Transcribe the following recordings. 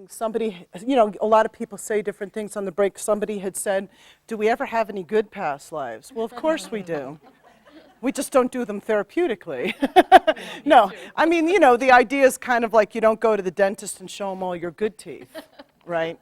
Somebody, a lot of people say different things on the break. Somebody had said, do we ever have any good past lives? Well, of course we do. We just don't do them therapeutically. No, I mean, the idea is kind of like you don't go to the dentist and show them all your good teeth, right?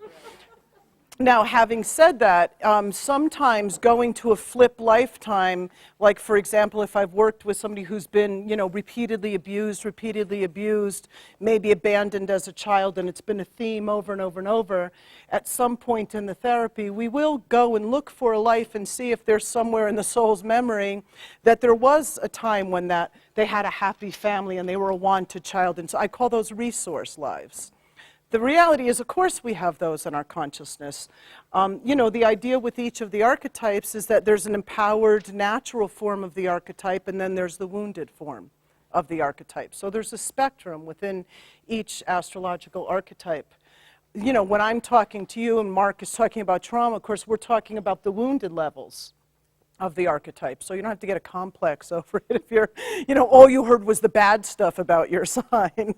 Now, having said that, sometimes going to a flip lifetime, like for example, if I've worked with somebody who's been, repeatedly abused, maybe abandoned as a child, and it's been a theme over and over and over, at some point in the therapy, we will go and look for a life and see if there's somewhere in the soul's memory that there was a time when they had a happy family and they were a wanted child. And so I call those resource lives. The reality is, of course, we have those in our consciousness. The idea with each of the archetypes is that there's an empowered, natural form of the archetype, and then there's the wounded form of the archetype. So there's a spectrum within each astrological archetype. When I'm talking to you and Mark is talking about trauma, of course, we're talking about the wounded levels of the archetype. So you don't have to get a complex over it if you're, all you heard was the bad stuff about your sign.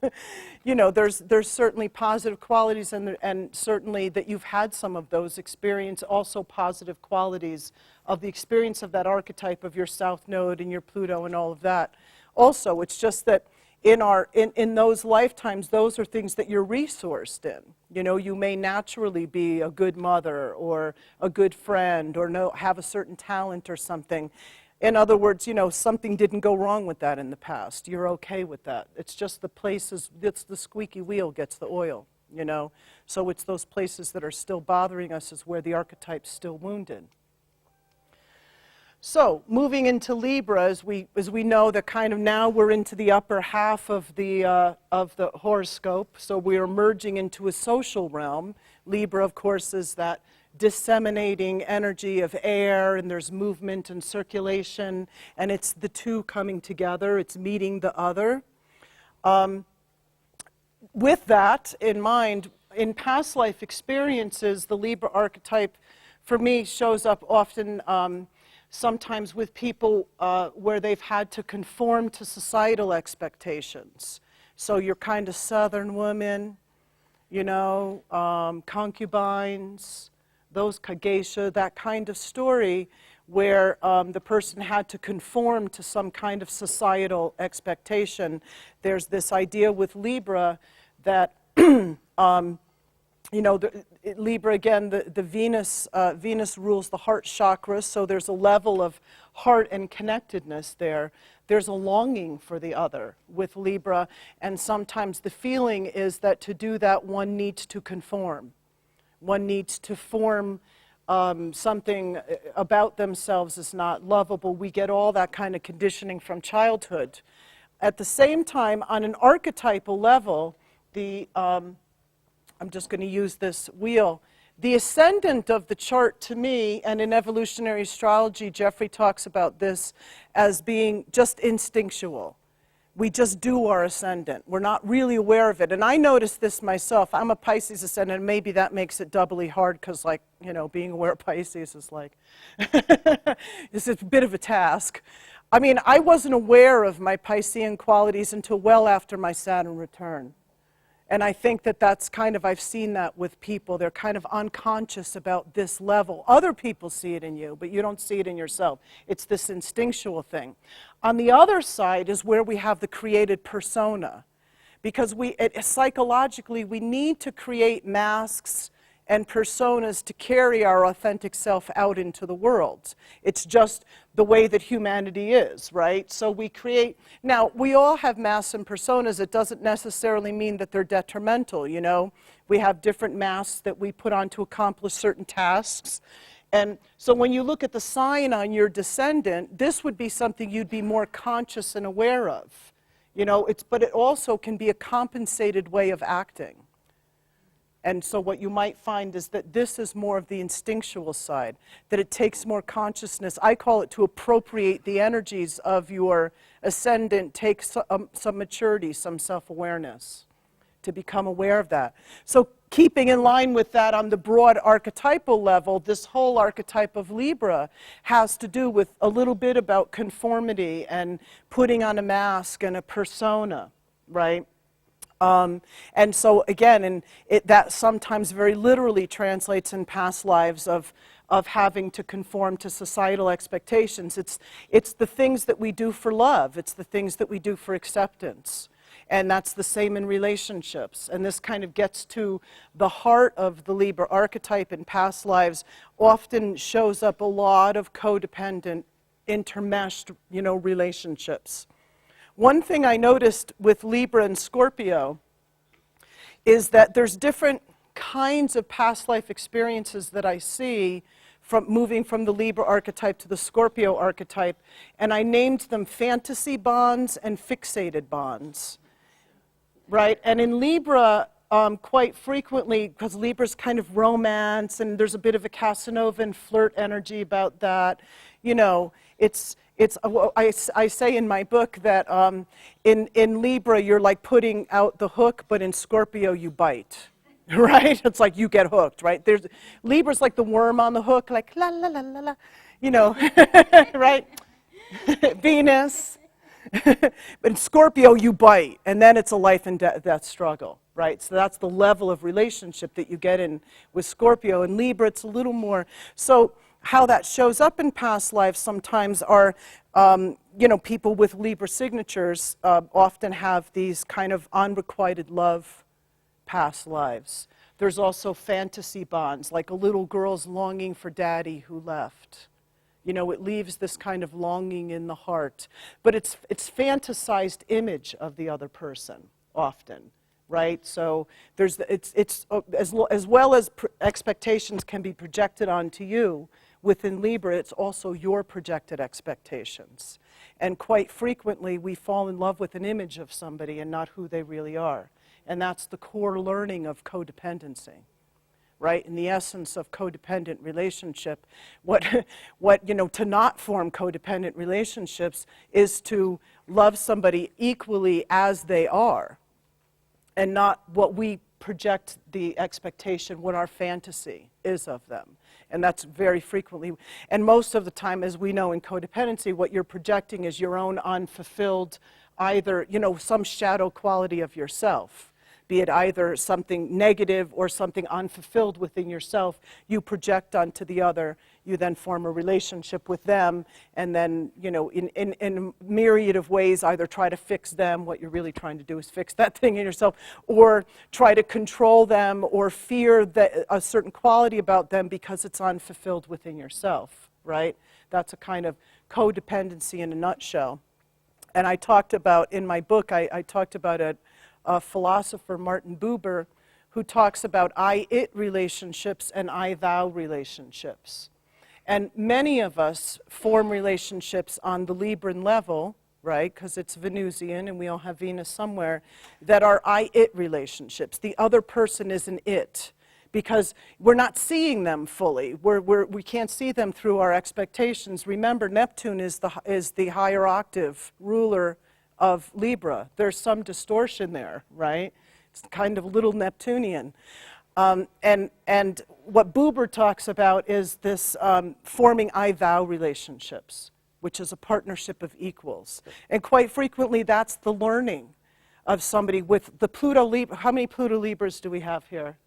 There's certainly positive qualities and certainly that you've had some of those experience, also positive qualities of the experience of that archetype of your South Node and your Pluto and all of that. Also, it's just that in those lifetimes, those are things that you're resourced in. You may naturally be a good mother or a good friend or have a certain talent or something. In other words, something didn't go wrong with that in the past. You're okay with that. It's just the places, it's the squeaky wheel gets the oil, So it's those places that are still bothering us is where the archetype's still wounded. So, moving into Libra, as we know that kind of now we're into the upper half of the horoscope, so we are merging into a social realm. Libra, of course, is that disseminating energy of air, and there's movement and circulation, and it's the two coming together, it's meeting the other. With that in mind, in past life experiences, the Libra archetype, for me, shows up often sometimes with people where they've had to conform to societal expectations. So you're kind of Southern women, concubines, those geisha, that kind of story where the person had to conform to some kind of societal expectation. There's this idea with Libra that Libra, again, the Venus rules the heart chakra, so there's a level of heart and connectedness there. There's a longing for the other with Libra, and sometimes the feeling is that to do that, one needs to conform. One needs to form something about themselves is not lovable. We get all that kind of conditioning from childhood. At the same time, on an archetypal level, I'm just going to use this wheel. The ascendant of the chart to me, and in evolutionary astrology, Jeffrey talks about this as being just instinctual. We just do our ascendant. We're not really aware of it. And I noticed this myself. I'm a Pisces ascendant, and maybe that makes it doubly hard because, being aware of Pisces is it's a bit of a task. I mean, I wasn't aware of my Piscean qualities until well after my Saturn return. And I think that's I've seen that with people. They're kind of unconscious about this level. Other people see it in you, but you don't see it in yourself. It's this instinctual thing. On the other side is where we have the created persona. Because psychologically, we need to create masks and personas to carry our authentic self out into the world. It's just the way that humanity is, right? So we create, now we all have masks and personas. It doesn't necessarily mean that they're detrimental, We have different masks that we put on to accomplish certain tasks. And so when you look at the sign on your descendant, this would be something you'd be more conscious and aware of. But it also can be a compensated way of acting. And so what you might find is that this is more of the instinctual side, that it takes more consciousness. I call it to appropriate the energies of your ascendant, take some maturity, some self-awareness, to become aware of that. So keeping in line with that on the broad archetypal level, this whole archetype of Libra has to do with a little bit about conformity and putting on a mask and a persona, right? And so again, that sometimes very literally translates in past lives of having to conform to societal expectations. It's the things that we do for love. It's the things that we do for acceptance. And that's the same in relationships. And this kind of gets to the heart of the Libra archetype in past lives. Often shows up a lot of codependent, intermeshed, relationships. One thing I noticed with Libra and Scorpio is that there's different kinds of past life experiences that I see from moving from the Libra archetype to the Scorpio archetype, and I named them fantasy bonds and fixated bonds, right? And in Libra, quite frequently, because Libra's kind of romance, and there's a bit of a Casanova and flirt energy about that, I say in my book that in Libra, you're like putting out the hook, but in Scorpio, you bite, right? It's like you get hooked, right? Libra's like the worm on the hook, like la, la, la, la, la, right? Venus. But in Scorpio, you bite, and then it's a life and death struggle, right? So that's the level of relationship that you get in with Scorpio. In Libra, it's a little more. So how that shows up in past lives sometimes are, people with Libra signatures often have these kind of unrequited love past lives. There's also fantasy bonds, like a little girl's longing for daddy who left. It leaves this kind of longing in the heart. But it's fantasized image of the other person, often, right? So it's as well as expectations can be projected onto you, within Libra, it's also your projected expectations. And quite frequently, we fall in love with an image of somebody and not who they really are. And that's the core learning of codependency. Right, in the essence of codependent relationship, to not form codependent relationships is to love somebody equally as they are, and not what we project the expectation, what our fantasy is of them. And that's very frequently, and most of the time, as we know in codependency, what you're projecting is your own unfulfilled, either, some shadow quality of yourself. Be it either something negative or something unfulfilled within yourself, you project onto the other, you then form a relationship with them, and then, in a myriad of ways, either try to fix them, what you're really trying to do is fix that thing in yourself, or try to control them, or fear a certain quality about them because it's unfulfilled within yourself, right? That's a kind of codependency in a nutshell. And I talked about, in my book, I talked about a philosopher, Martin Buber, who talks about I-it relationships and I-thou relationships. And many of us form relationships on the Libran level, right, because it's Venusian and we all have Venus somewhere, that are I-it relationships. The other person is an it, because we're not seeing them fully. We can't see them through our expectations. Remember, Neptune is the higher octave ruler of Libra. There's some distortion there, right? It's kind of a little Neptunian. And what Buber talks about is this forming I-thou relationships, which is a partnership of equals. And quite frequently, that's the learning of somebody with the Pluto Libra. How many Pluto Libras do we have here?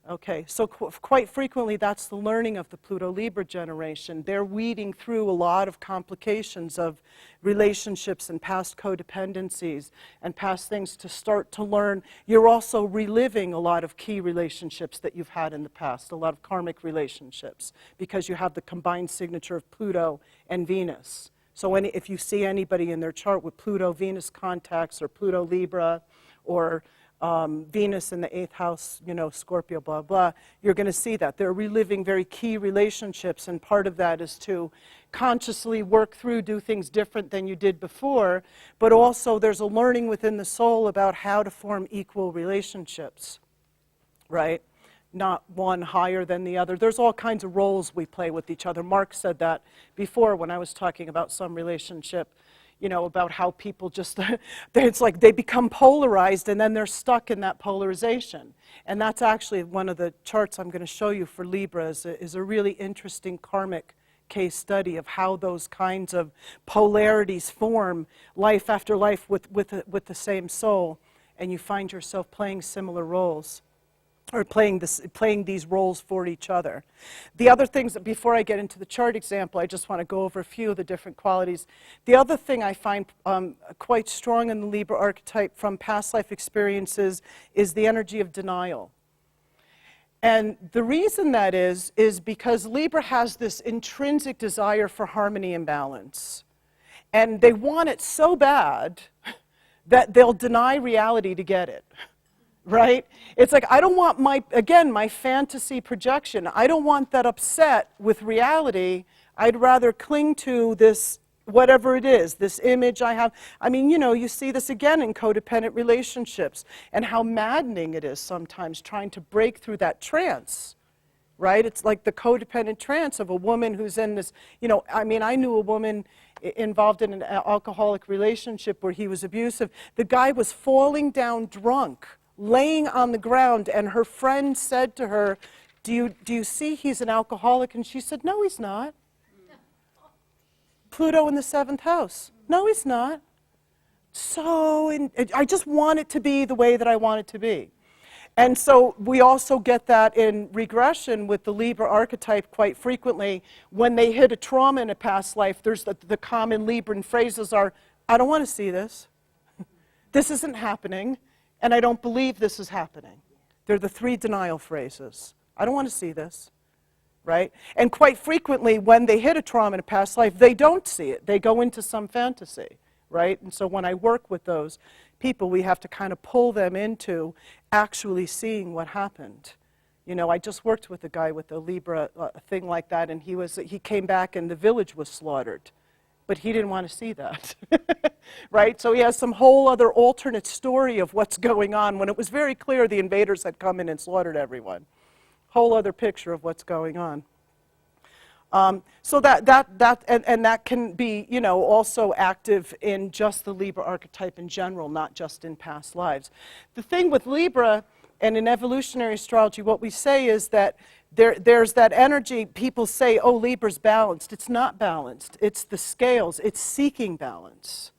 Okay, so quite frequently that's the learning of the Pluto Libra generation. They're weeding through a lot of complications of relationships and past codependencies and past things to start to learn. You're also reliving a lot of key relationships that you've had in the past, a lot of karmic relationships, because you have the combined signature of Pluto and Venus. So if you see anybody in their chart with Pluto-Venus contacts or Pluto Libra or Venus in the 8th house, Scorpio, blah, blah, you're going to see that. They're reliving very key relationships, and part of that is to consciously work through, do things different than you did before, but also there's a learning within the soul about how to form equal relationships, right? Not one higher than the other. There's all kinds of roles we play with each other. Mark said that before when I was talking about some relationship, about how people just, it's like they become polarized and then they're stuck in that polarization. And that's actually one of the charts I'm going to show you for Libra is a really interesting karmic case study of how those kinds of polarities form life after life with the same soul. and you find yourself playing similar roles, or playing these roles for each other. The other things, that before I get into the chart example, I just want to go over a few of the different qualities. The other thing I find quite strong in the Libra archetype from past life experiences is the energy of denial. And the reason that is because Libra has this intrinsic desire for harmony and balance. And they want it so bad that they'll deny reality to get it. Right? It's like, I don't want my fantasy projection. I don't want that upset with reality. I'd rather cling to this, whatever it is, this image I have. I mean, you know, you see this again in codependent relationships and how maddening it is sometimes trying to break through that trance. Right? It's like the codependent trance of a woman who's in this, you know, I mean, I knew a woman involved in an alcoholic relationship where he was abusive. The guy was falling down drunk, laying on the ground, and her friend said to her, do you see he's an alcoholic? And she said, no, he's not. Pluto in the 7th house. No, he's not. So I just want it to be the way that I want it to be. And so we also get that in regression with the Libra archetype quite frequently. When they hit a trauma in a past life, there's the common Libran phrases are, I don't want to see this. This isn't happening. And I don't believe this is happening. They're the 3 denial phrases. I don't want to see this, right? And quite frequently, when they hit a trauma in a past life, they don't see it. They go into some fantasy, right? And so when I work with those people, we have to kind of pull them into actually seeing what happened. You know, I just worked with a guy with a Libra thing like that, and he came back and the village was slaughtered. But he didn't want to see that, right? So he has some whole other alternate story of what's going on when it was very clear the invaders had come in and slaughtered everyone. Whole other picture of what's going on. So that can be, you know, also active in just the Libra archetype in general, not just in past lives. The thing with Libra and in evolutionary astrology, what we say is that there's that energy. People say, oh, Libra's balanced. It's not balanced. It's the scales. It's seeking balance.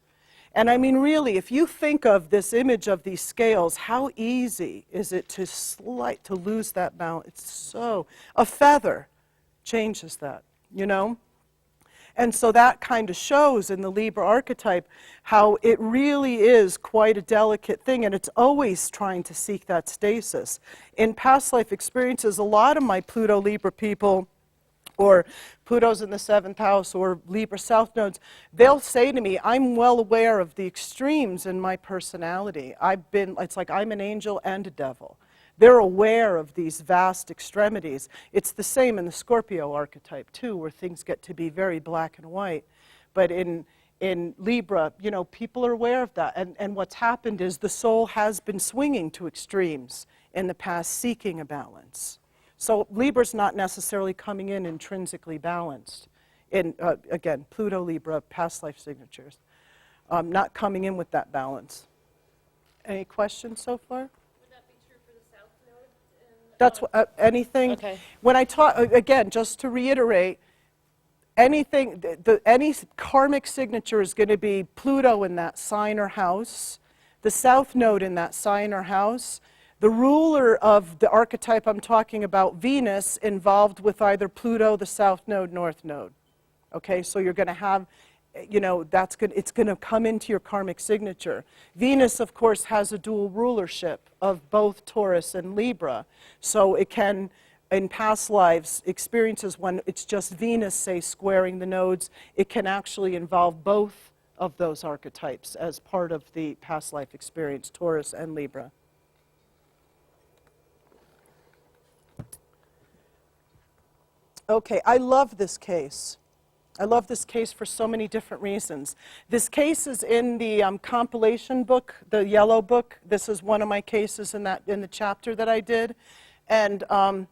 And I mean, really, if you think of this image of these scales, how easy is it to lose that balance? It's so, a feather changes that, you know? And so that kind of shows in the Libra archetype how it really is quite a delicate thing, and it's always trying to seek that stasis. In past life experiences, a lot of my Pluto Libra people, or Pluto's in the 7th house, or Libra South nodes, they'll say to me, I'm well aware of the extremes in my personality. It's like I'm an angel and a devil. They're aware of these vast extremities. It's the same in the Scorpio archetype, too, where things get to be very black and white. But in Libra, you know, people are aware of that. And what's happened is the soul has been swinging to extremes in the past, seeking a balance. So Libra's not necessarily coming in intrinsically balanced. Again, Pluto, Libra, past life signatures. Not coming in with that balance. Any questions so far? That's anything. Okay. When I talk, again, just to reiterate, anything, any karmic signature is going to be Pluto in that sign or house, the South Node in that sign or house, the ruler of the archetype I'm talking about, Venus, involved with either Pluto, the South Node, North Node. Okay, so you're going to have, you know, it's going to come into your karmic signature. Venus, of course, has a dual rulership of both Taurus and Libra. So it can, in past lives, experiences when it's just Venus, say, squaring the nodes, it can actually involve both of those archetypes as part of the past life experience, Taurus and Libra. Okay, I love this case. I love this case for so many different reasons. This case is in the compilation book, the yellow book. This is one of my cases in the chapter that I did. And I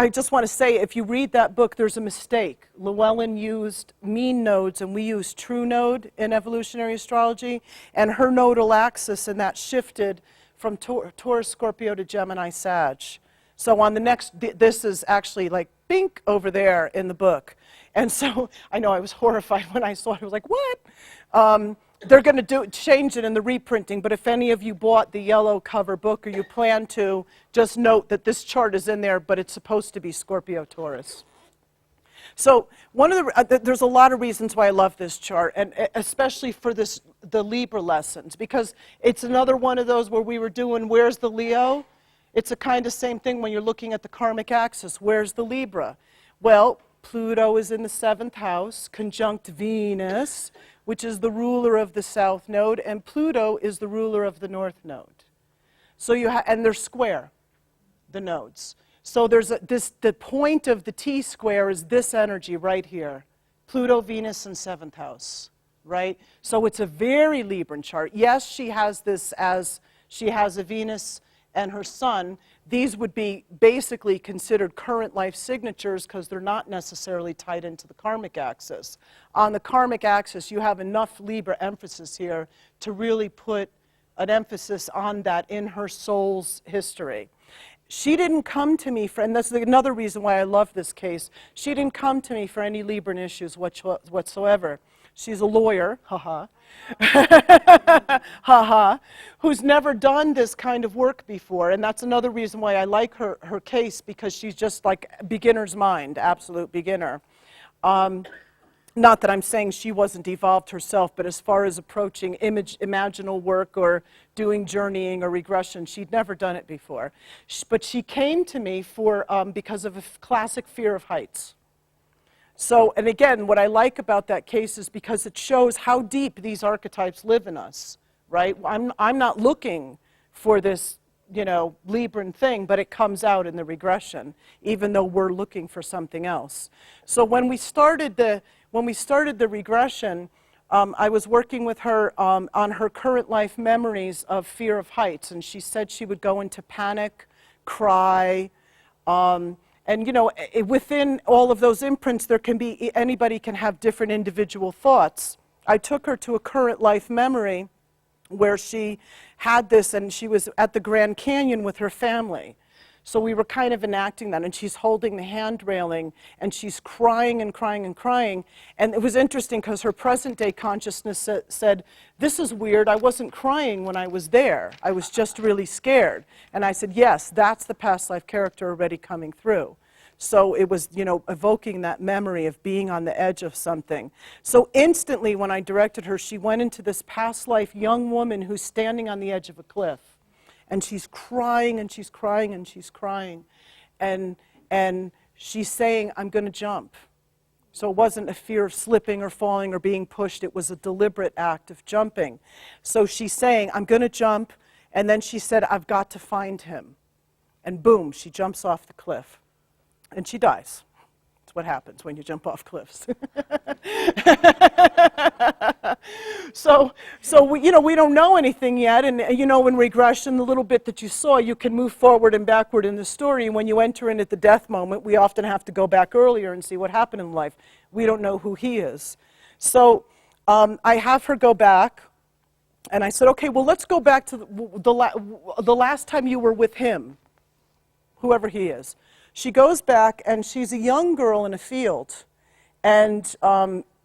just want to say, if you read that book, there's a mistake. Llewellyn used mean nodes, and we use true node in evolutionary astrology. And her nodal axis, and that shifted from Taurus, Scorpio to Gemini, Sag. So on the next, this is actually like bink over there in the book. And so I know I was horrified when I saw it. I was like, what? they're going to change it in the reprinting, but if any of you bought the yellow cover book or you plan to, just note that this chart is in there, but it's supposed to be Scorpio Taurus. So one of there's a lot of reasons why I love this chart, and especially for the Libra lessons, because it's another one of those where we were doing, where's the Leo? It's a kind of same thing when you're looking at the karmic axis, where's the Libra? Well, Pluto is in the 7th house, conjunct Venus, which is the ruler of the south node, and Pluto is the ruler of the north node. So and they're square, the nodes. So there's the point of the T-square is this energy right here, Pluto, Venus, and 7th house, right? So it's a very Libran chart. Yes, she has a Venus and her sun. These would be basically considered current life signatures because they're not necessarily tied into the karmic axis. On the karmic axis, you have enough Libra emphasis here to really put an emphasis on that in her soul's history. She didn't come to me for, and that's another reason why I love this case, she didn't come to me for any Libran issues whatsoever. She's a lawyer, haha, haha, who's never done this kind of work before, and that's another reason why I like her case, because she's just like beginner's mind, absolute beginner. Not that I'm saying she wasn't evolved herself, but as far as approaching imaginal work or doing journeying or regression, she'd never done it before. But she came to me because of a classic fear of heights. So, and again, what I like about that case is because it shows how deep these archetypes live in us, right? I'm not looking for this, Libran thing, but it comes out in the regression, even though we're looking for something else. So when we started the regression, I was working with her on her current life memories of fear of heights, and she said she would go into panic, cry, and within all of those imprints, anybody can have different individual thoughts. I took her to a current life memory where she had this, and she was at the Grand Canyon with her family. So we were kind of enacting that, and she's holding the hand railing, and she's crying and crying and crying. And it was interesting because her present-day consciousness said, this is weird, I wasn't crying when I was there. I was just really scared. And I said, yes, that's the past life character already coming through. So it was, evoking that memory of being on the edge of something. So instantly when I directed her, she went into this past life young woman who's standing on the edge of a cliff. And she's crying and she's crying and she's crying. And she's saying, I'm going to jump. So it wasn't a fear of slipping or falling or being pushed. It was a deliberate act of jumping. So she's saying, I'm going to jump. And then she said, I've got to find him. And boom, she jumps off the cliff. And she dies. That's what happens when you jump off cliffs. So we don't know anything yet, and in regression, the little bit that you saw, you can move forward and backward in the story, and when you enter in at the death moment, we often have to go back earlier and see what happened in life. We don't know who he is. So I have her go back, and I said, okay, well, let's go back to the last time you were with him, whoever he is. She goes back, and she's a young girl in a field, and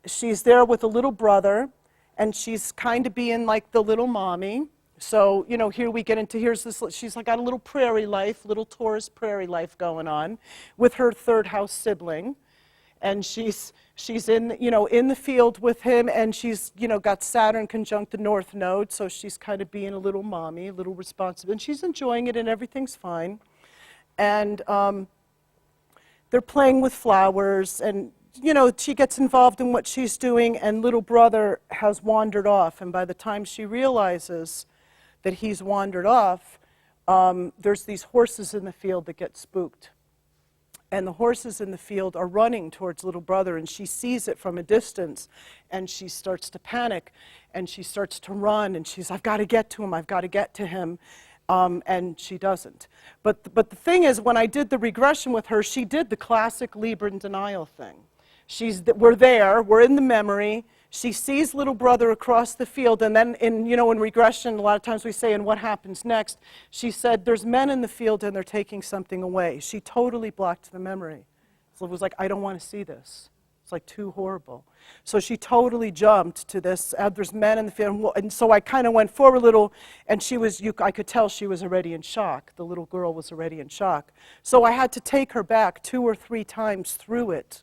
she's there with a little brother, and she's kind of being like the little mommy. So, here we get into, she's like got a little prairie life, little Taurus prairie life going on with her third house sibling. And she's in, in the field with him, and she's, got Saturn conjunct the north node, so she's kind of being a little mommy, a little responsible, and she's enjoying it, and everything's fine. And they're playing with flowers, and she gets involved in what she's doing, and little brother has wandered off, and by the time she realizes that he's wandered off, there's these horses in the field that get spooked. And the horses in the field are running towards little brother, and she sees it from a distance, and she starts to panic, and she starts to run, and she's, I've got to get to him, I've got to get to him. And she doesn't. But the thing is, when I did the regression with her, she did the classic Libran denial thing. We're there, we're in the memory, she sees little brother across the field, and then in regression, a lot of times we say, and what happens next? She said, there's men in the field and they're taking something away. She totally blocked the memory. So it was like, I don't want to see this. like too horrible. So she totally jumped to this, there's men in the field, and so I kind of went forward a little, and I could tell she was already in shock. The little girl was already in shock. So I had to take her back 2 or 3 times through it,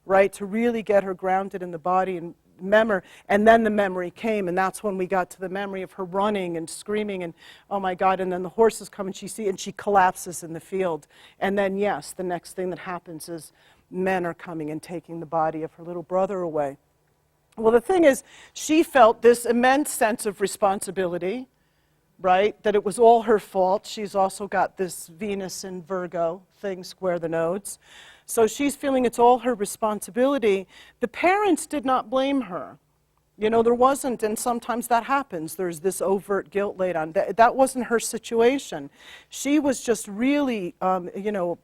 right, to really get her grounded in the body and memory. And then the memory came, and that's when we got to the memory of her running and screaming, and oh my God, and then the horses come, and she collapses in the field. And then, yes, the next thing that happens is men are coming and taking the body of her little brother away. Well, the thing is, she felt this immense sense of responsibility, right? That it was all her fault. She's also got this Venus and Virgo thing, square the nodes. So she's feeling it's all her responsibility. The parents did not blame her. You know, there wasn't, and sometimes that happens. There's this overt guilt laid on. That wasn't her situation. She was just really, you know,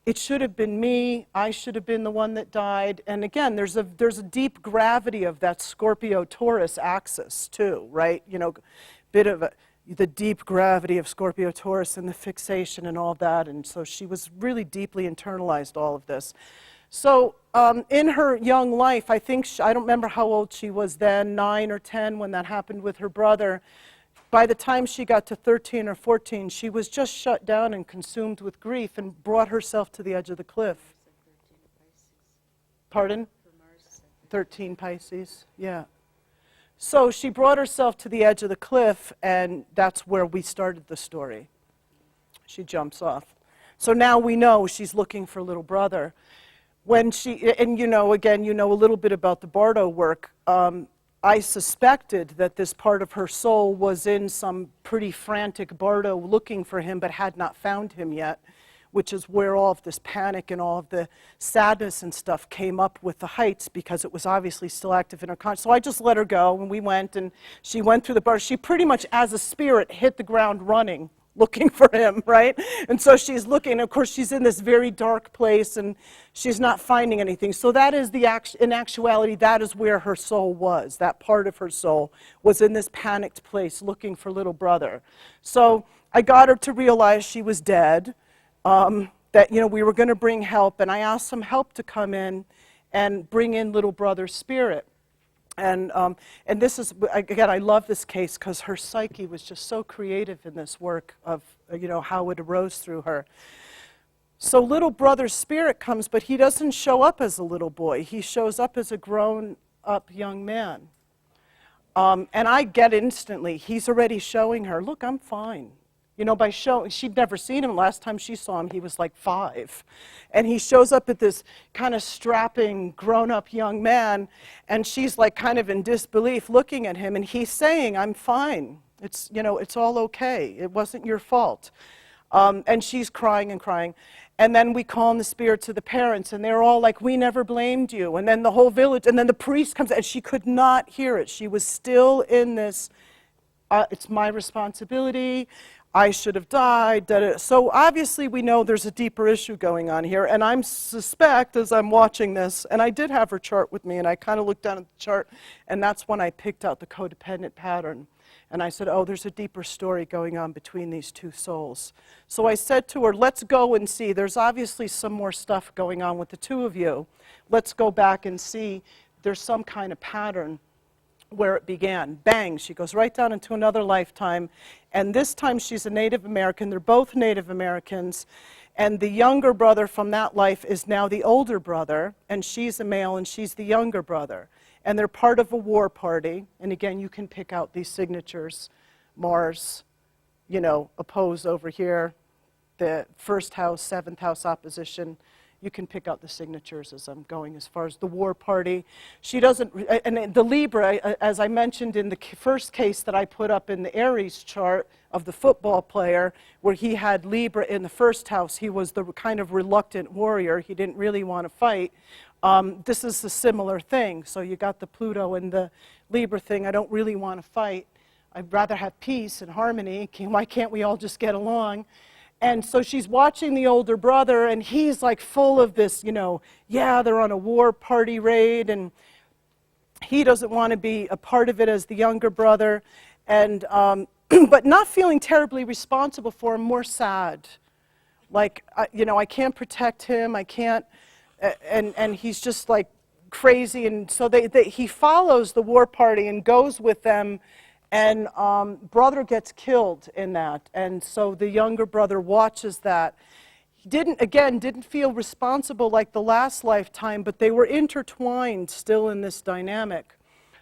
it should have been me. I should have been the one that died. And again, there's a deep gravity of that Scorpio-Taurus axis too, right? You know, bit of the deep gravity of Scorpio-Taurus and the fixation and all that. And so she was really deeply internalized all of this. So in her young life, I think, I don't remember how old she was then, 9 or 10 when that happened with her brother. By the time she got to 13 or 14, she was just shut down and consumed with grief and brought herself to the edge of the cliff. Pardon? 13 Pisces, yeah. So she brought herself to the edge of the cliff, and that's where we started the story. She jumps off. So now we know she's looking for little brother. When she, and you know, again, you know a little bit about the Bardo work. I suspected that this part of her soul was in some pretty frantic Bardo looking for him, but had not found him yet, which is where all of this panic and all of the sadness and stuff came up with the heights, because it was obviously still active in her conscious. So I just let her go, and we went, and she went through the Bardo. She pretty much, as a spirit, hit the ground running, looking for him, right? And so she's looking, and of course she's in this very dark place, and she's not finding anything. So that is in actuality, that is where her soul was. That part of her soul was in this panicked place looking for little brother. So I got her to realize she was dead, that, you know, we were going to bring help, and I asked some help to come in and bring in little brother's spirit. And this is, again, I love this case because her psyche was just so creative in this work of, you know, how it arose through her. So little brother's spirit comes, but he doesn't show up as a little boy. He shows up as a grown-up young man. And I get instantly, he's already showing her, look, I'm fine. You know, by showing, she'd never seen him. Last time she saw him, he was like 5. And he shows up at this kind of strapping, grown-up young man, and she's like kind of in disbelief looking at him, and he's saying, I'm fine. It's, you know, it's all okay. It wasn't your fault. And she's crying and crying. And then we call in the spirits of the parents, and they're all like, we never blamed you. And then the whole village, and then the priest comes, and she could not hear it. She was still in this, it's my responsibility. I should have died. So obviously we know there's a deeper issue going on here, and I suspect as I'm watching this, and I did have her chart with me, and I kind of looked down at the chart, and that's when I picked out the codependent pattern. And I said, oh, there's a deeper story going on between these two souls. So I said to her, let's go and see. There's obviously some more stuff going on with the two of you. Let's go back and see. There's some kind of pattern where it began. Bang, she goes right down into another lifetime, and this time she's a Native American. They're both Native Americans, and the younger brother from that life is now the older brother, and she's a male and she's the younger brother, and they're part of a war party. And again, you can pick out these signatures. Mars, you know, oppose over here, the first house, 7th house opposition. You can pick out the signatures as I'm going as far as the war party. She doesn't, and the Libra, as I mentioned in the first case that I put up in the Aries chart of the football player, where he had Libra in the first house, he was the kind of reluctant warrior. He didn't really want to fight. This is a similar thing. So you got the Pluto and the Libra thing. I don't really want to fight. I'd rather have peace and harmony. Why can't we all just get along? And so she's watching the older brother, and he's like full of this, you know, yeah, they're on a war party raid, and he doesn't want to be a part of it as the younger brother, and but not feeling terribly responsible for him, more sad. Like, you know, I can't protect him, I can't, and he's just like crazy, and so he follows the war party and goes with them, and brother gets killed in that, and so the younger brother watches that. He didn't feel responsible like the last lifetime, but they were intertwined still in this dynamic.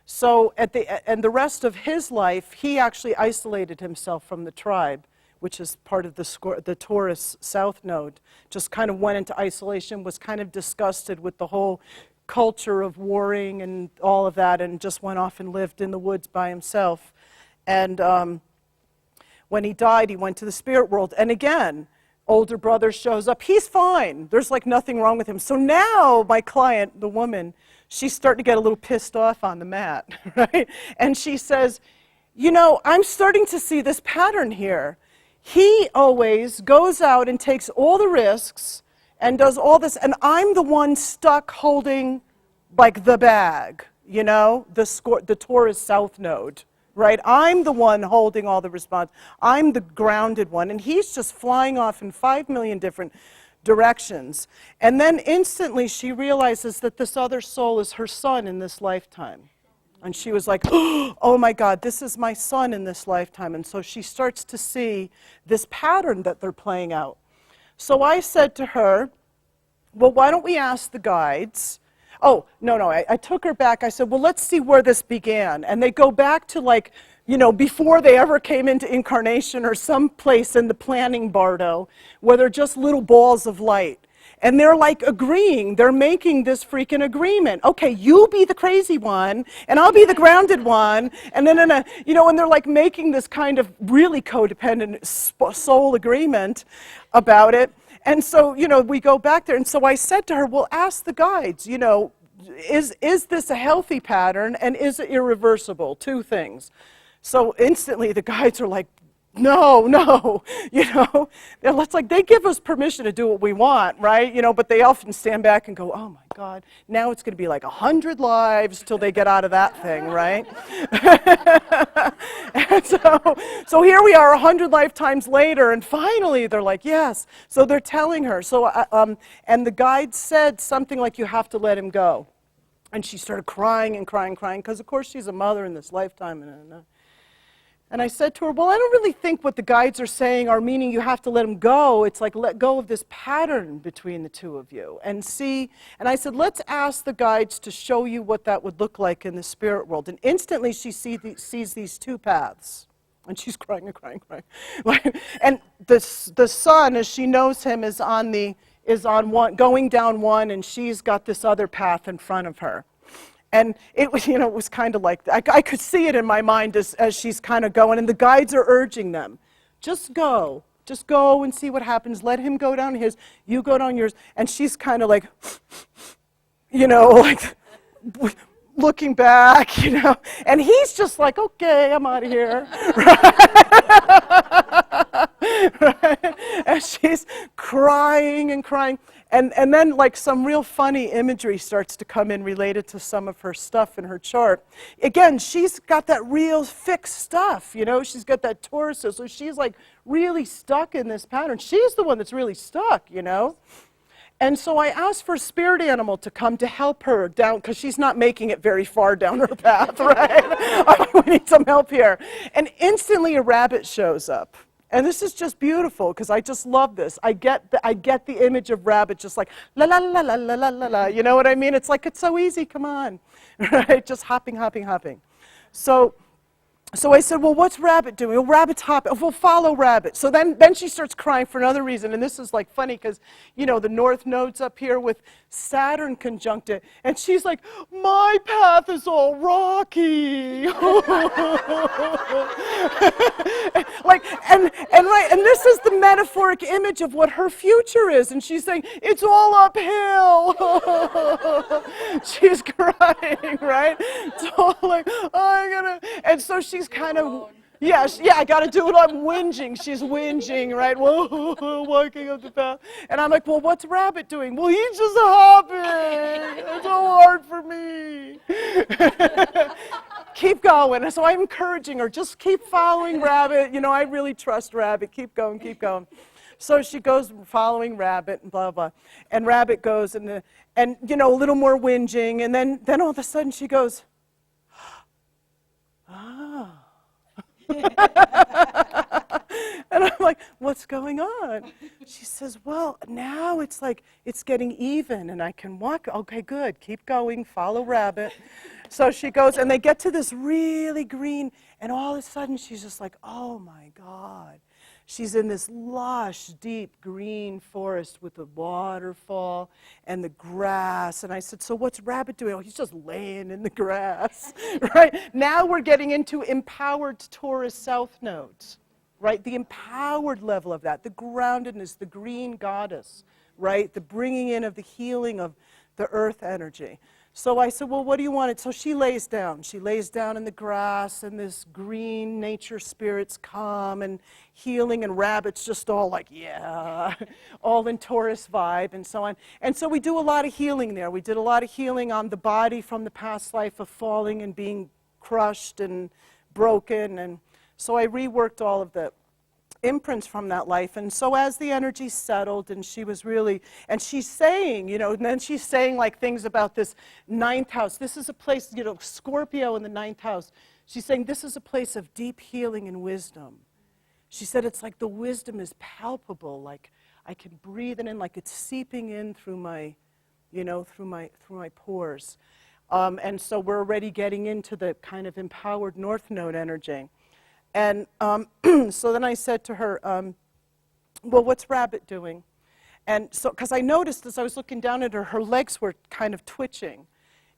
So and the rest of his life, he actually isolated himself from the tribe, which is part of the Taurus South Node. Just kind of went into isolation, was kind of disgusted with the whole culture of warring and all of that, and just went off and lived in the woods by himself. And when he died, he went to the spirit world. And again, older brother shows up. He's fine. There's like nothing wrong with him. So now my client, the woman, she's starting to get a little pissed off on the mat, right? And she says, you know, I'm starting to see this pattern here. He always goes out and takes all the risks and does all this, and I'm the one stuck holding like the bag, you know, the Taurus South Node, right? I'm the one holding all the response. I'm the grounded one, and he's just flying off in 5 million different directions. And then instantly she realizes that this other soul is her son in this lifetime. And she was like, oh my God, this is my son in this lifetime. And so she starts to see this pattern that they're playing out. So I said to her, well, why don't we ask the guides? Oh, no, I took her back. I said, well, let's see where this began. And they go back to like, you know, before they ever came into incarnation or some place in the planning Bardo where they're just little balls of light. And they're like agreeing, they're making this freaking agreement. Okay, you be the crazy one, and I'll be the grounded one. And then, you know, and they're like making this kind of really codependent soul agreement about it. And so, you know, we go back there. And so I said to her, well, ask the guides, you know, is this a healthy pattern, and is it irreversible? Two things. So instantly the guides are like, no, you know, it's like they give us permission to do what we want, right? You know, but they often stand back and go, oh my God, now it's going to be like 100 lives till they get out of that thing, right? And so here we are 100 lifetimes later, and finally they're like, yes. So they're telling her. So, and the guide said something like, you have to let him go. And she started crying and crying, because of course she's a mother in this lifetime. And I said to her, well, I don't really think what the guides are saying are meaning you have to let him go. It's like, let go of this pattern between the two of you and see. And I said, let's ask the guides to show you what that would look like in the spirit world. And instantly she sees these two paths. And she's crying and crying. And the son, as she knows him, is on one, going down one, and she's got this other path in front of her. And it was, you know, it was kind of like, I could see it in my mind as she's kind of going, and the guides are urging them, just go and see what happens. Let him go down his, you go down yours. And she's kind of like, you know, like looking back, you know, and he's just like, okay, I'm out of here. Right? And she's crying and crying. And then like some real funny imagery starts to come in related to some of her stuff in her chart. Again, she's got that real fixed stuff, you know, she's got that Taurus, so she's like really stuck in this pattern. She's the one that's really stuck, you know. And so I asked for a spirit animal to come to help her down, because she's not making it very far down her path, right? We need some help here. And instantly a rabbit shows up. And this is just beautiful, because I just love this. I get the image of rabbit just like, la la la la la la la la. You know what I mean? It's like, it's so easy, come on. Right? Just hopping. So I said, well, what's Rabbit doing? Well, Rabbit's hopping. We'll follow Rabbit. So then she starts crying for another reason. And this is like funny because, you know, the North Node's up here with Saturn conjunct it. And she's like, my path is all rocky. And this is the metaphoric image of what her future is. And she's saying, it's all uphill. She's crying, right? It's all like, oh, I gotta. And so she's kind of, yeah, I got to do it. I'm whinging. She's whinging, right? Whoa, walking up the path. And I'm like, well, what's Rabbit doing? Well, he's just hopping. It's so hard for me. Keep going. So I'm encouraging her, just keep following Rabbit. You know, I really trust Rabbit. Keep going. So she goes following Rabbit and blah, blah. And Rabbit goes and you know, a little more whinging. And then all of a sudden she goes, ah. And I'm like, what's going on? She says, well, now it's like, it's getting even and I can walk. Okay, good. Keep going. Follow Rabbit. So she goes and they get to this really green, and all of a sudden she's just like, oh my God. She's in this lush, deep green forest with the waterfall and the grass. And I said, so what's Rabbit doing? Oh, he's just laying in the grass, right? Now we're getting into empowered Taurus south nodes, right? The empowered level of that, the groundedness, the green goddess, right? The bringing in of the healing of the earth energy. So I said, well, what do you want? So she lays down. She lays down in the grass, and this green nature spirits come and healing, and Rabbit's just all like, yeah, all in Taurus vibe and so on. And so we do a lot of healing there. We did a lot of healing on the body from the past life of falling and being crushed and broken. And so I reworked all of the imprints from that life. And so as the energy settled, and she was really, and she's saying, you know, and then she's saying like things about this ninth house. This is a place, you know, Scorpio in the ninth house. She's saying this is a place of deep healing and wisdom. She said it's like the wisdom is palpable, like I can breathe it in, like it's seeping in through my, you know, through my pores. And so we're already getting into the kind of empowered north node energy. And so then I said to her, well, what's Rabbit doing? And so, because I noticed as I was looking down at her, her legs were kind of twitching.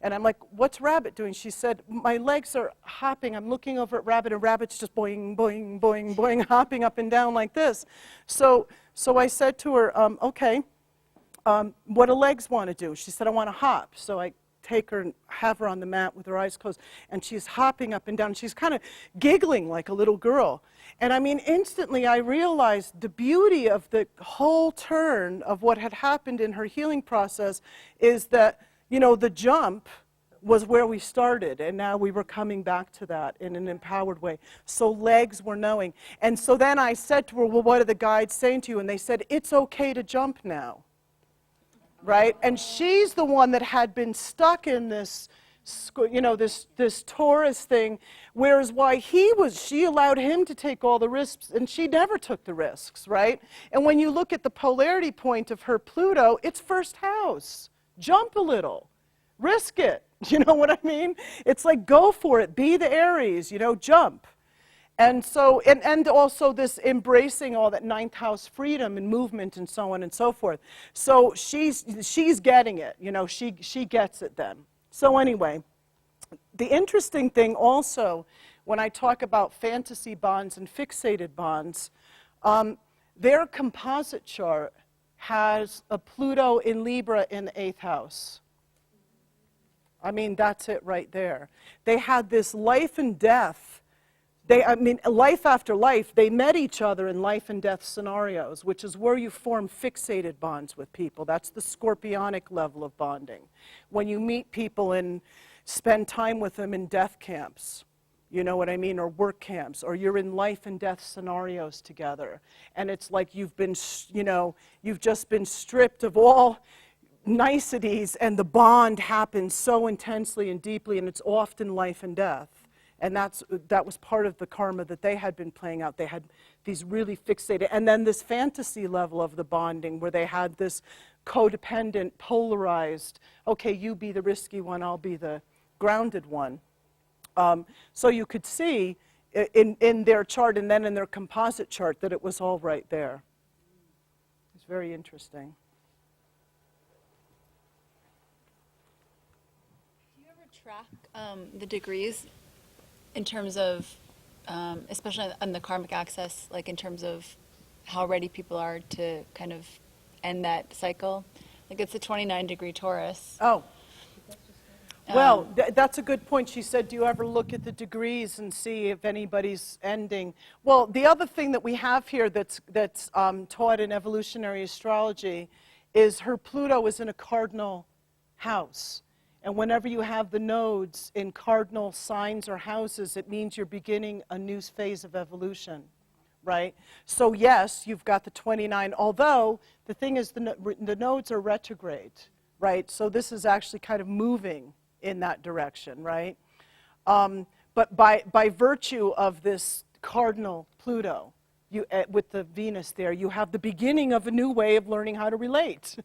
And I'm like, what's Rabbit doing? She said, my legs are hopping. I'm looking over at Rabbit, and Rabbit's just boing, boing, boing, boing, hopping up and down like this. So I said to her, okay, what do legs want to do? She said, I want to hop. So I take her and have her on the mat with her eyes closed, and she's hopping up and down. She's kind of giggling like a little girl. And I mean, instantly I realized the beauty of the whole turn of what had happened in her healing process is that, you know, the jump was where we started, and now we were coming back to that in an empowered way. So legs were knowing. And so then I said to her, well, what are the guides saying to you? And they said, it's okay to jump now. Right? And she's the one that had been stuck in this, you know, this Taurus thing, whereas she allowed him to take all the risks, and she never took the risks, right? And when you look at the polarity point of her Pluto, it's first house. Jump a little. Risk it. You know what I mean? It's like, go for it. Be the Aries, you know, jump. And so, and also this embracing all that ninth house freedom and movement and so on and so forth. So she's getting it, you know, she gets it then. So anyway, the interesting thing also, when I talk about fantasy bonds and fixated bonds, their composite chart has a Pluto in Libra in the 8th house. I mean, that's it right there. They had this life and death. Life after life, they met each other in life and death scenarios, which is where you form fixated bonds with people. That's the scorpionic level of bonding. When you meet people and spend time with them in death camps, you know what I mean, or work camps, or you're in life and death scenarios together. And it's like you've been, you know, you've just been stripped of all niceties, and the bond happens so intensely and deeply, and it's often life and death. And that was part of the karma that they had been playing out. They had these really fixated, and then this fantasy level of the bonding where they had this codependent, polarized, okay, you be the risky one, I'll be the grounded one. So you could see in their chart and then in their composite chart that it was all right there. It's very interesting. Do you ever track the degrees in terms of, especially on the karmic axis, like in terms of how ready people are to kind of end that cycle? Like it's a 29-degree Taurus. Oh. Well, that's a good point. She said, do you ever look at the degrees and see if anybody's ending? Well, the other thing that we have here that's taught in evolutionary astrology is her Pluto is in a cardinal house. And whenever you have the nodes in cardinal signs or houses, it means you're beginning a new phase of evolution, right? So yes, you've got the 29, although the thing is the nodes are retrograde, right? So this is actually kind of moving in that direction, right? But by virtue of this Cardinal Pluto, with the Venus there, you have the beginning of a new way of learning how to relate,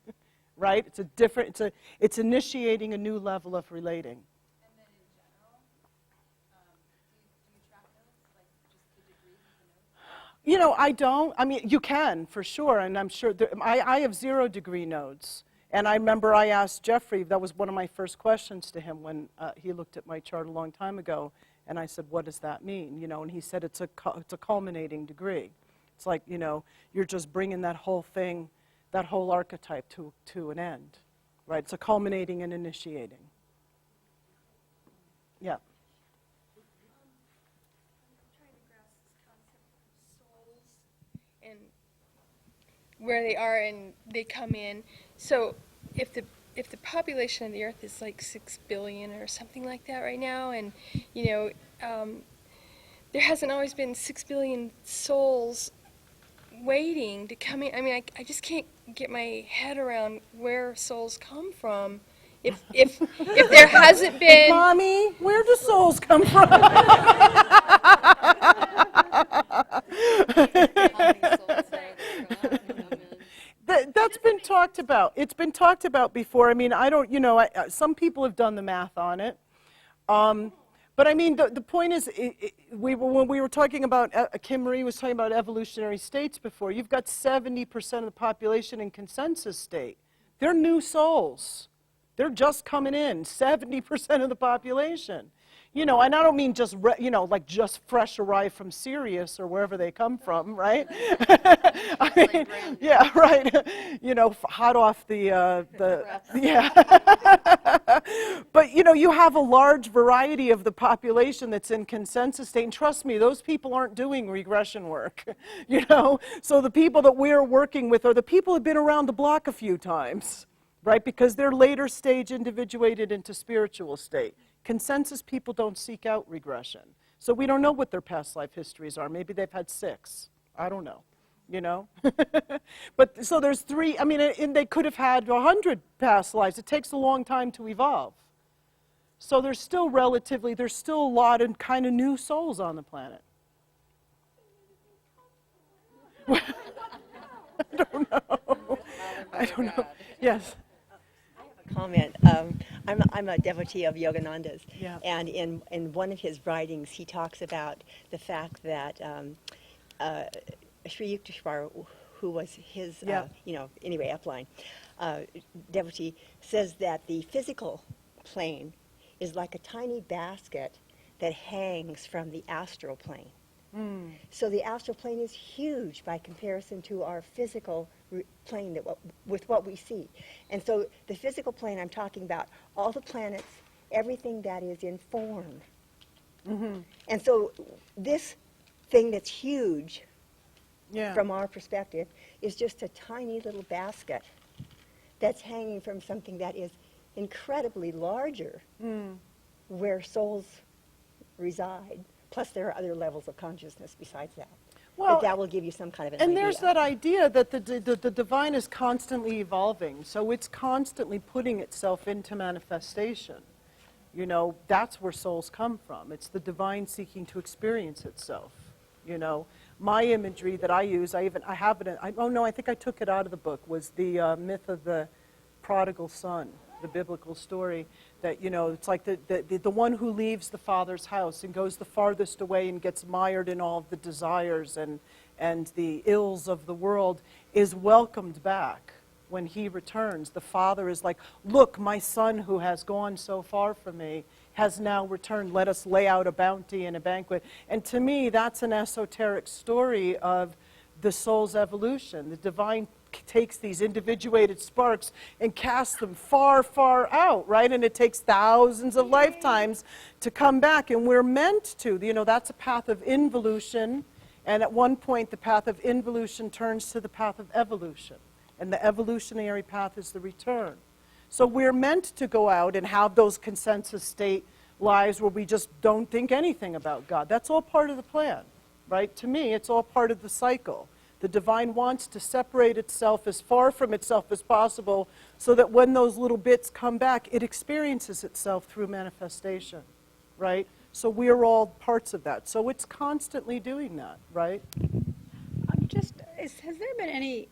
right? It's initiating a new level of relating. And then in general, do you track notes, like just the degrees of the notes? I don't. I mean, you can, for sure, and I'm sure, I have 0 degree nodes. And I remember I asked Jeffrey, that was one of my first questions to him when he looked at my chart a long time ago, and I said, what does that mean? And he said it's a culminating degree. It's like, you're just bringing that whole thing, that whole archetype to an end, right? It's a culminating and initiating. Yeah. I'm trying to grasp this concept of souls and where they are, and they come in. So if the population of the Earth is like 6 billion or something like that right now, and there hasn't always been 6 billion souls waiting to come in. I mean, I just can't get my head around where souls come from. If there hasn't been, Mommy, where do souls come from? That's been talked about. It's been talked about before. I mean, I don't, some people have done the math on it. But I mean, the point is, when we were talking about, Kim Marie was talking about evolutionary states before, you've got 70% of the population in consensus state. They're new souls. They're just coming in, 70% of the population. And I don't mean just, like just fresh arrived from Sirius or wherever they come from, right? I mean, yeah, right. Hot off the yeah. But, you have a large variety of the population that's in consensus state. And trust me, those people aren't doing regression work, So the people that we're working with are the people who've been around the block a few times, right? Because they're later stage individuated into spiritual state. Consensus people don't seek out regression. So we don't know what their past life histories are. Maybe they've had 6. I don't know, But so there's 3, I mean, and they could have had 100 past lives. It takes a long time to evolve. So there's still a lot of kind of new souls on the planet. I don't know. Yes. Comment. I'm a devotee of Yogananda's, Yeah. and in one of his writings, he talks about the fact that Sri Yukteswar, who was his, Yeah. upline devotee, says that the physical plane is like a tiny basket that hangs from the astral plane. Mm. So the astral plane is huge by comparison to our physical plane with what we see. And so the physical plane, I'm talking about all the planets, everything that is in form. Mm-hmm. And so this thing that's huge Yeah. from our perspective is just a tiny little basket that's hanging from something that is incredibly larger, where souls reside. Plus, there are other levels of consciousness besides that. Well, But that will give you some kind of an and idea. there's that idea that the divine is constantly evolving, so it's constantly putting itself into manifestation. That's where souls come from. It's the divine seeking to experience itself. My imagery that I use, I have it. I think I took it out of the book. Was the myth of the prodigal son, the biblical story. That, it's like the one who leaves the father's house and goes the farthest away and gets mired in all of the desires and the ills of the world is welcomed back when he returns. The father is like, look, my son who has gone so far from me has now returned. Let us lay out a bounty and a banquet. And to me, that's an esoteric story of the soul's evolution. The divine takes these individuated sparks and casts them far, far out, right? And it takes thousands of lifetimes to come back, and we're meant to. That's a path of involution, and at one point the path of involution turns to the path of evolution, and the evolutionary path is the return. So we're meant to go out and have those consensus state lives where we just don't think anything about God. That's all part of the plan. right? To me, it's all part of the cycle. The divine wants to separate itself as far from itself as possible so that when those little bits come back, it experiences itself through manifestation, right? So we're all parts of that. So it's constantly doing that, right? Has there been any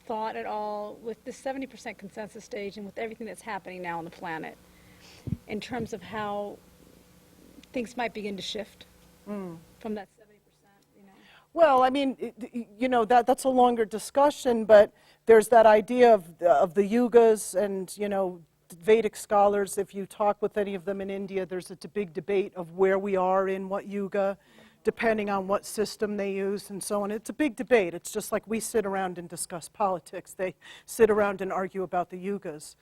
thought at all with the 70% consensus stage and with everything that's happening now on the planet in terms of how things might begin to shift from that 70%, you know? Well, I mean, that's a longer discussion, but there's that idea of the Yugas and, Vedic scholars. If you talk with any of them in India, there's a big debate of where we are in what Yuga, depending on what system they use and so on. It's a big debate. It's just like we sit around and discuss politics. They sit around and argue about the Yugas.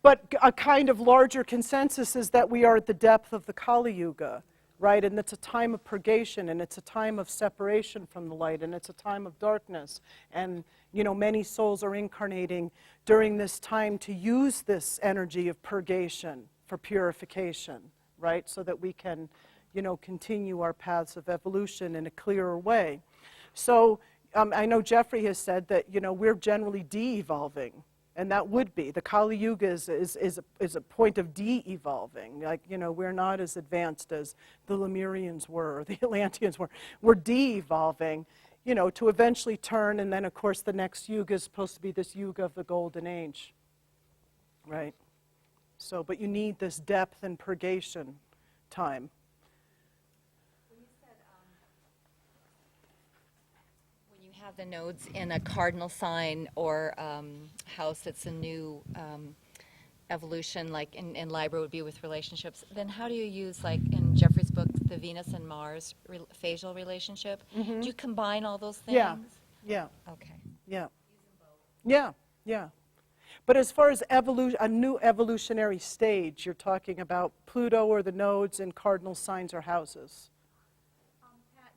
But a kind of larger consensus is that we are at the depth of the Kali Yuga, right? And it's a time of purgation, and it's a time of separation from the light, and it's a time of darkness. And, many souls are incarnating during this time to use this energy of purgation for purification, right? So that we can continue our paths of evolution in a clearer way. So I know Jeffrey has said that, we're generally de-evolving, and that would be. The Kali Yuga is a point of de-evolving. Like, we're not as advanced as the Lemurians were or the Atlanteans were. We're de-evolving, to eventually turn, and then, of course, the next Yuga is supposed to be this Yuga of the Golden Age, right? So, but you need this depth and purgation time. Have the nodes in a cardinal sign or house that's a new evolution, like in Libra would be with relationships, then how do you use, like in Jeffrey's book, the Venus and Mars phasal relationship? Do you combine all those things? Yeah. Okay. Yeah. Yeah. But as far as a new evolutionary stage, you're talking about Pluto or the nodes in cardinal signs or houses.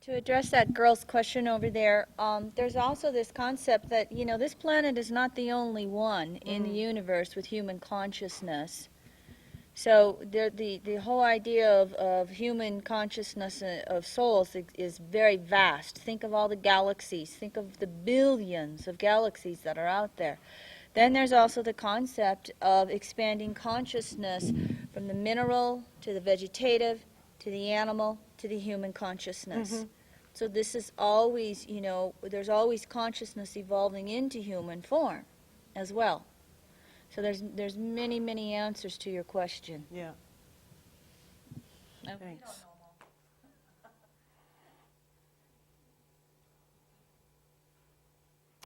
To address that girl's question over there, there's also this concept that, this planet is not the only one in the universe with human consciousness. So the whole idea of human consciousness of souls is very vast. Think of all the galaxies. Think of the billions of galaxies that are out there. Then there's also the concept of expanding consciousness from the mineral to the vegetative to the animal to the human consciousness. So this is always, there's always consciousness evolving into human form as well. So there's many, many answers to your question. Yeah. Okay. Thanks.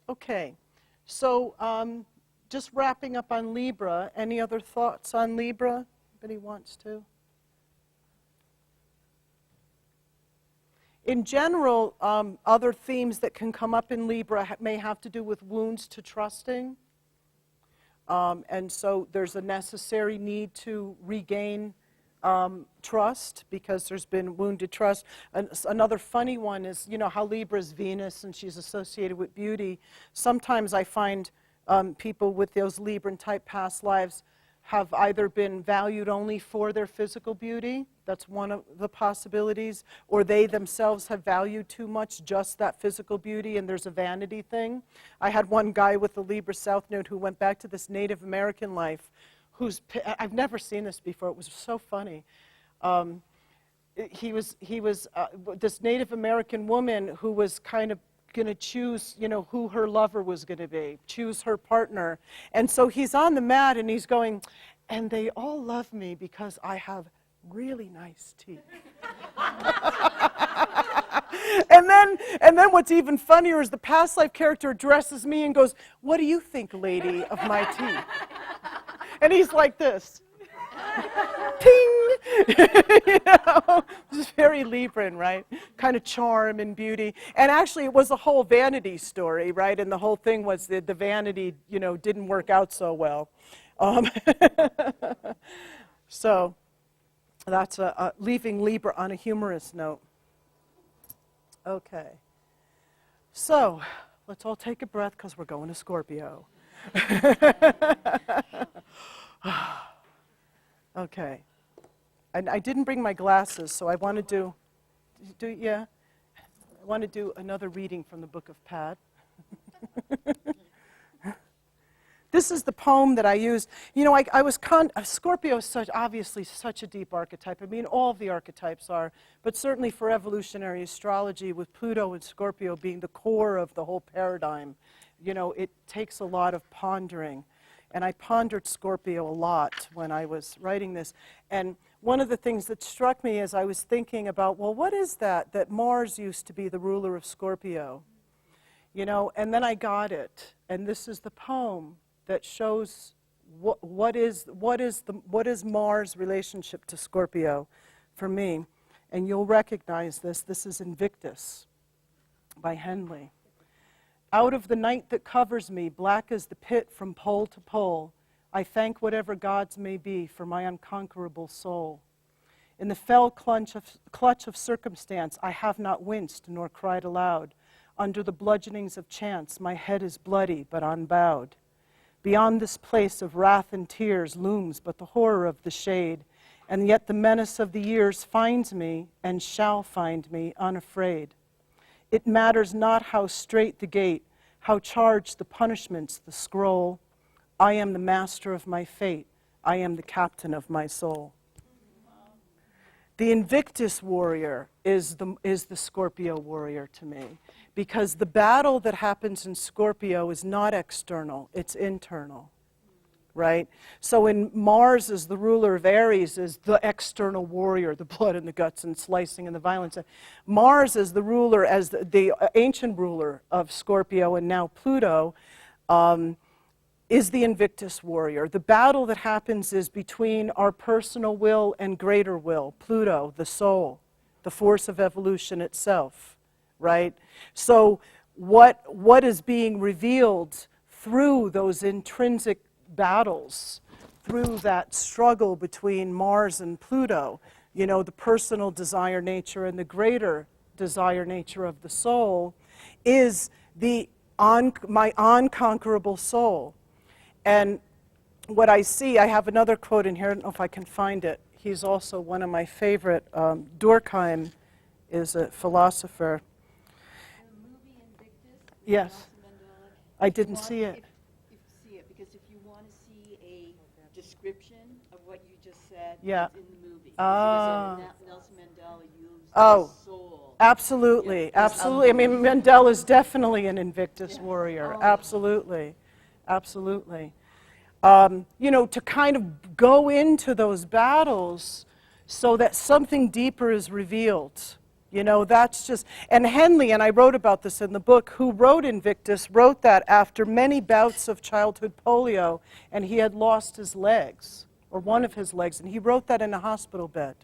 Okay. So just wrapping up on Libra, any other thoughts on Libra? Anybody wants to? In general, other themes that can come up in Libra may have to do with wounds to trusting. And so there's a necessary need to regain trust because there's been wounded trust. And another funny one is, how Libra's Venus and she's associated with beauty. Sometimes I find people with those Libran-type past lives have either been valued only for their physical beauty, that's one of the possibilities, or they themselves have valued too much just that physical beauty and there's a vanity thing. I had one guy with the Libra South Node who went back to this Native American life I've never seen this before, it was so funny. He was this Native American woman who was kind of going to choose, who her lover was going to be, choose her partner. And so he's on the mat and he's going, and they all love me because I have really nice teeth. and then what's even funnier is the past life character addresses me and goes, "What do you think, lady, of my teeth?" And he's like this. Ting! It's very Libran, right? Kind of charm and beauty. And actually, it was a whole vanity story, right? And the whole thing was that the vanity, didn't work out so well. So that's leaving Libra on a humorous note. Okay. So let's all take a breath because we're going to Scorpio. Okay. And I didn't bring my glasses, so I want to yeah. I want to do another reading from the Book of Pat. This is the poem that I used. You know, Scorpio is obviously such a deep archetype. I mean, all of the archetypes are, but certainly for evolutionary astrology, with Pluto and Scorpio being the core of the whole paradigm, you know, it takes a lot of pondering. And I pondered Scorpio a lot when I was writing this. And one of the things that struck me as I was thinking about, well, what is that Mars used to be the ruler of Scorpio? You know, and then I got it. And this is the poem that shows what is Mars' relationship to Scorpio for me. And you'll recognize this. This is Invictus by Henley. Out of the night that covers me, black as the pit from pole to pole, I thank whatever gods may be for my unconquerable soul. In the fell clutch of circumstance, I have not winced nor cried aloud. Under the bludgeonings of chance, my head is bloody but unbowed. Beyond this place of wrath and tears looms but the horror of the shade, and yet the menace of the years finds me and shall find me unafraid. It matters not how straight the gate, how charged the punishments, the scroll. I am the master of my fate. I am the captain of my soul. The Invictus warrior is the Scorpio warrior to me, because the battle that happens in Scorpio is not external, it's internal, right? So when Mars is the ruler of Aries, is the external warrior, the blood and the guts and slicing and the violence. Mars is the ruler, as the ancient ruler of Scorpio and now Pluto, is the Invictus warrior. The battle that happens is between our personal will and greater will, Pluto, the soul, the force of evolution itself, right? So what is being revealed through those intrinsic battles, through that struggle between Mars and Pluto, you know, the personal desire nature and the greater desire nature of the soul, is my unconquerable soul. And what I see, I have another quote in here, I don't know if I can find it. He's also one of my favorite. Durkheim is a philosopher. The movie Invictus? Yes. I didn't see it. Because if you want to see a description of what you just said, Yeah. it's in the movie. Ah. Nelson Mandela used Oh. the soul. Absolutely, Yeah. absolutely. I mean, Mandela is definitely an Invictus warrior. Absolutely, absolutely. You know, to kind of go into those battles so that something deeper is revealed. You know, that's just, and Henley, and I wrote about this in the book, who wrote Invictus, wrote that after many bouts of childhood polio, and he had lost his legs, or one of his legs, and he wrote that in a hospital bed.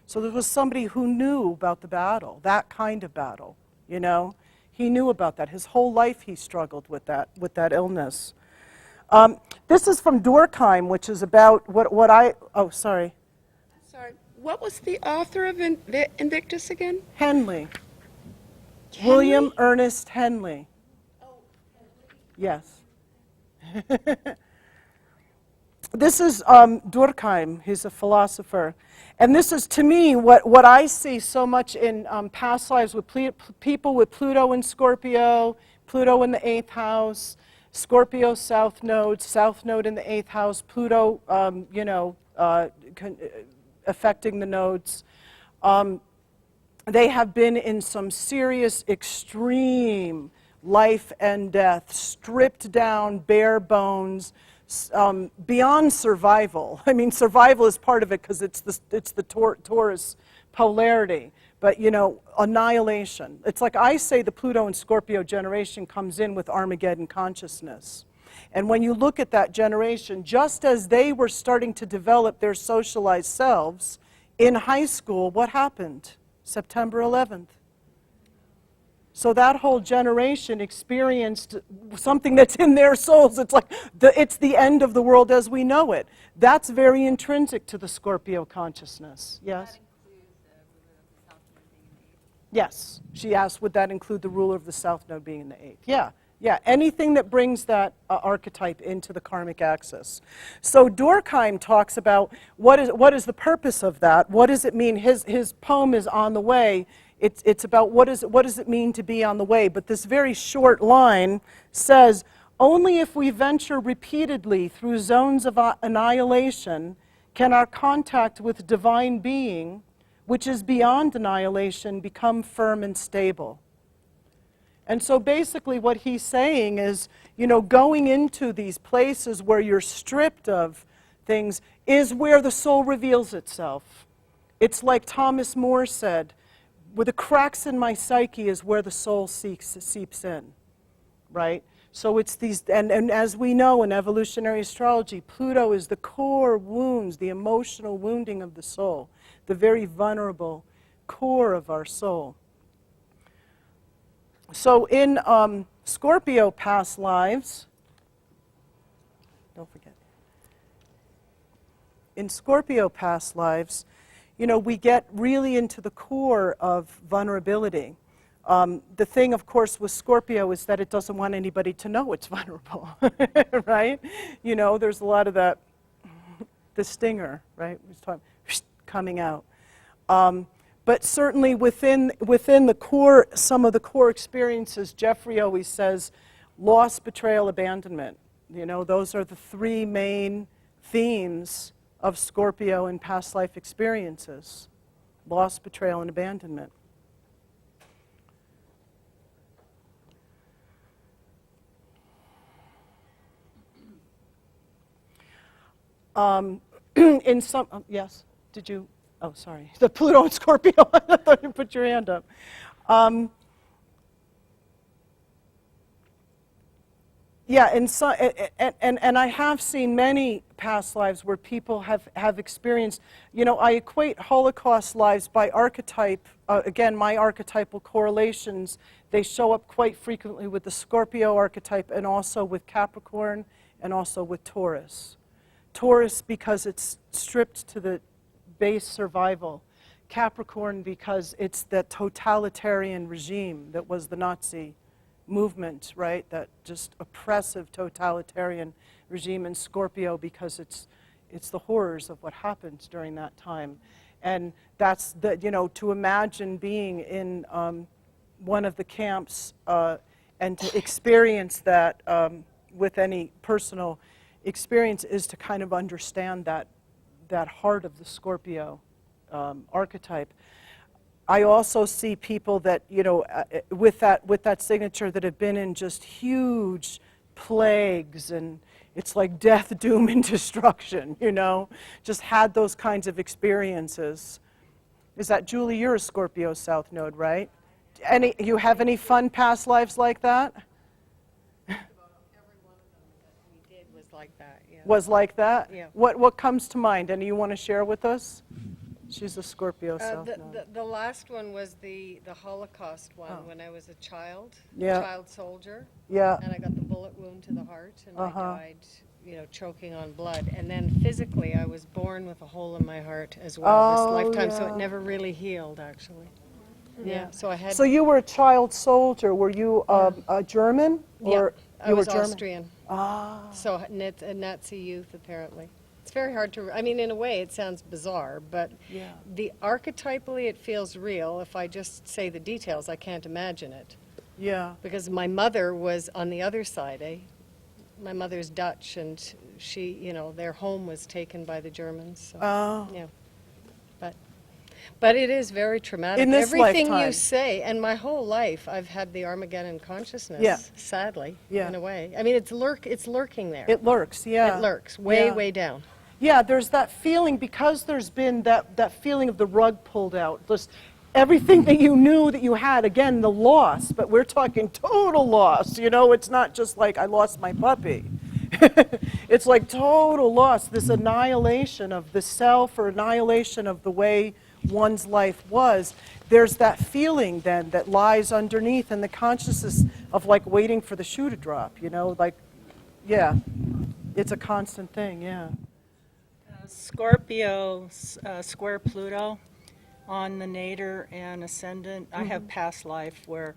So there was somebody who knew about the battle, that kind of battle, you know. He knew about that. His whole life he struggled with that illness. This is from Durkheim, which is about sorry. Sorry, what was the author of Invictus again? Henley. William Ernest Henley. Yes. This is Durkheim. He's a philosopher. And this is, to me, what I see so much in past lives with people with Pluto and Scorpio, Pluto in the 8th house, Scorpio South Node in the 8th house, Pluto, affecting the nodes. They have been in some serious, extreme life and death, stripped down, bare bones, beyond survival. I mean, survival is part of it because it's the Taurus polarity. But, you know, annihilation. It's like I say the Pluto and Scorpio generation comes in with Armageddon consciousness. And when you look at that generation, just as they were starting to develop their socialized selves in high school, what happened? September 11th. So that whole generation experienced something that's in their souls. It's like it's the end of the world as we know it. That's very intrinsic to the Scorpio consciousness. Yes? Yes. She asked, would that include the ruler of the South Node being in the 8th? Yeah. Yeah, anything that brings that archetype into the karmic axis. So Durkheim talks about what is the purpose of that? What does it mean? His poem is On the Way. It's about what does it mean to be on the way? But this very short line says, only if we venture repeatedly through zones of annihilation can our contact with divine being, which is beyond annihilation, become firm and stable. And so basically what he's saying is, you know, going into these places where you're stripped of things is where the soul reveals itself. It's like Thomas More said, where the cracks in my psyche is where the soul seeps in, right? So it's these, and as we know in evolutionary astrology, Pluto is the core wounds, the emotional wounding of the soul, the very vulnerable core of our soul. So in Scorpio past lives, don't forget, in Scorpio past lives, you know, we get really into the core of vulnerability. The thing, of course, with Scorpio is that it doesn't want anybody to know it's vulnerable, right? You know, there's a lot of that, the stinger, right? Coming out. But certainly within the core, some of the core experiences, Jeffrey always says, loss, betrayal, abandonment. You know, those are the three main themes of Scorpio in past life experiences. Loss, betrayal, and abandonment. In some, yes, did you? Oh, sorry. The Pluto and Scorpio. I thought you put your hand up. Yeah, and I have seen many past lives where people have experienced, you know, I equate Holocaust lives by archetype. Again, my archetypal correlations, they show up quite frequently with the Scorpio archetype and also with Capricorn and also with Taurus. Taurus because it's stripped to the base survival. Capricorn because it's that totalitarian regime that was the Nazi movement, right? That just oppressive totalitarian regime. And Scorpio because it's the horrors of what happened during that time. And that's the, you know, to imagine being in one of the camps and to experience that with any personal experience is to kind of understand that heart of the Scorpio archetype. I also see people that, you know, with that signature that have been in just huge plagues and it's like death, doom, and destruction, you know, just had those kinds of experiences. Is that, Julie, you're a Scorpio South Node, right? You have any fun past lives like that? Like that, yeah. Was like that? Yeah. What comes to mind? Any you want to share with us? She's a Scorpio South Node. The last one was the Holocaust one when I was a child, Yeah. child soldier. Yeah. And I got the bullet wound to the heart and I died, you know, choking on blood. And then physically I was born with a hole in my heart as well this lifetime, so it never really healed actually. Yeah. So I had. So you were a child soldier. Were you a German? Or I you was were German? Austrian. So a Nazi youth apparently. It's very hard to, I mean, in a way it sounds bizarre, but the archetypally it feels real. If I just say the details, I can't imagine it. Yeah. Because my mother was on the other side, my mother's Dutch, and she, you know, their home was taken by the Germans. So, yeah. But it is very traumatic. In this Everything lifetime. you say, and my whole life, I've had the Armageddon consciousness, sadly, in a way. I mean, it's lurking there. It lurks, yeah. It lurks, way down. Yeah, there's that feeling, because there's been that feeling of the rug pulled out. Just everything that you knew that you had, again, the loss, but we're talking total loss. You know, it's not just like I lost my puppy. It's like total loss, this annihilation of the self or annihilation of the way one's life was. There's that feeling then that lies underneath in the consciousness of like waiting for the shoe to drop, you know, like, yeah, it's a constant thing, yeah. Scorpio square Pluto on the nadir and ascendant. I have past life where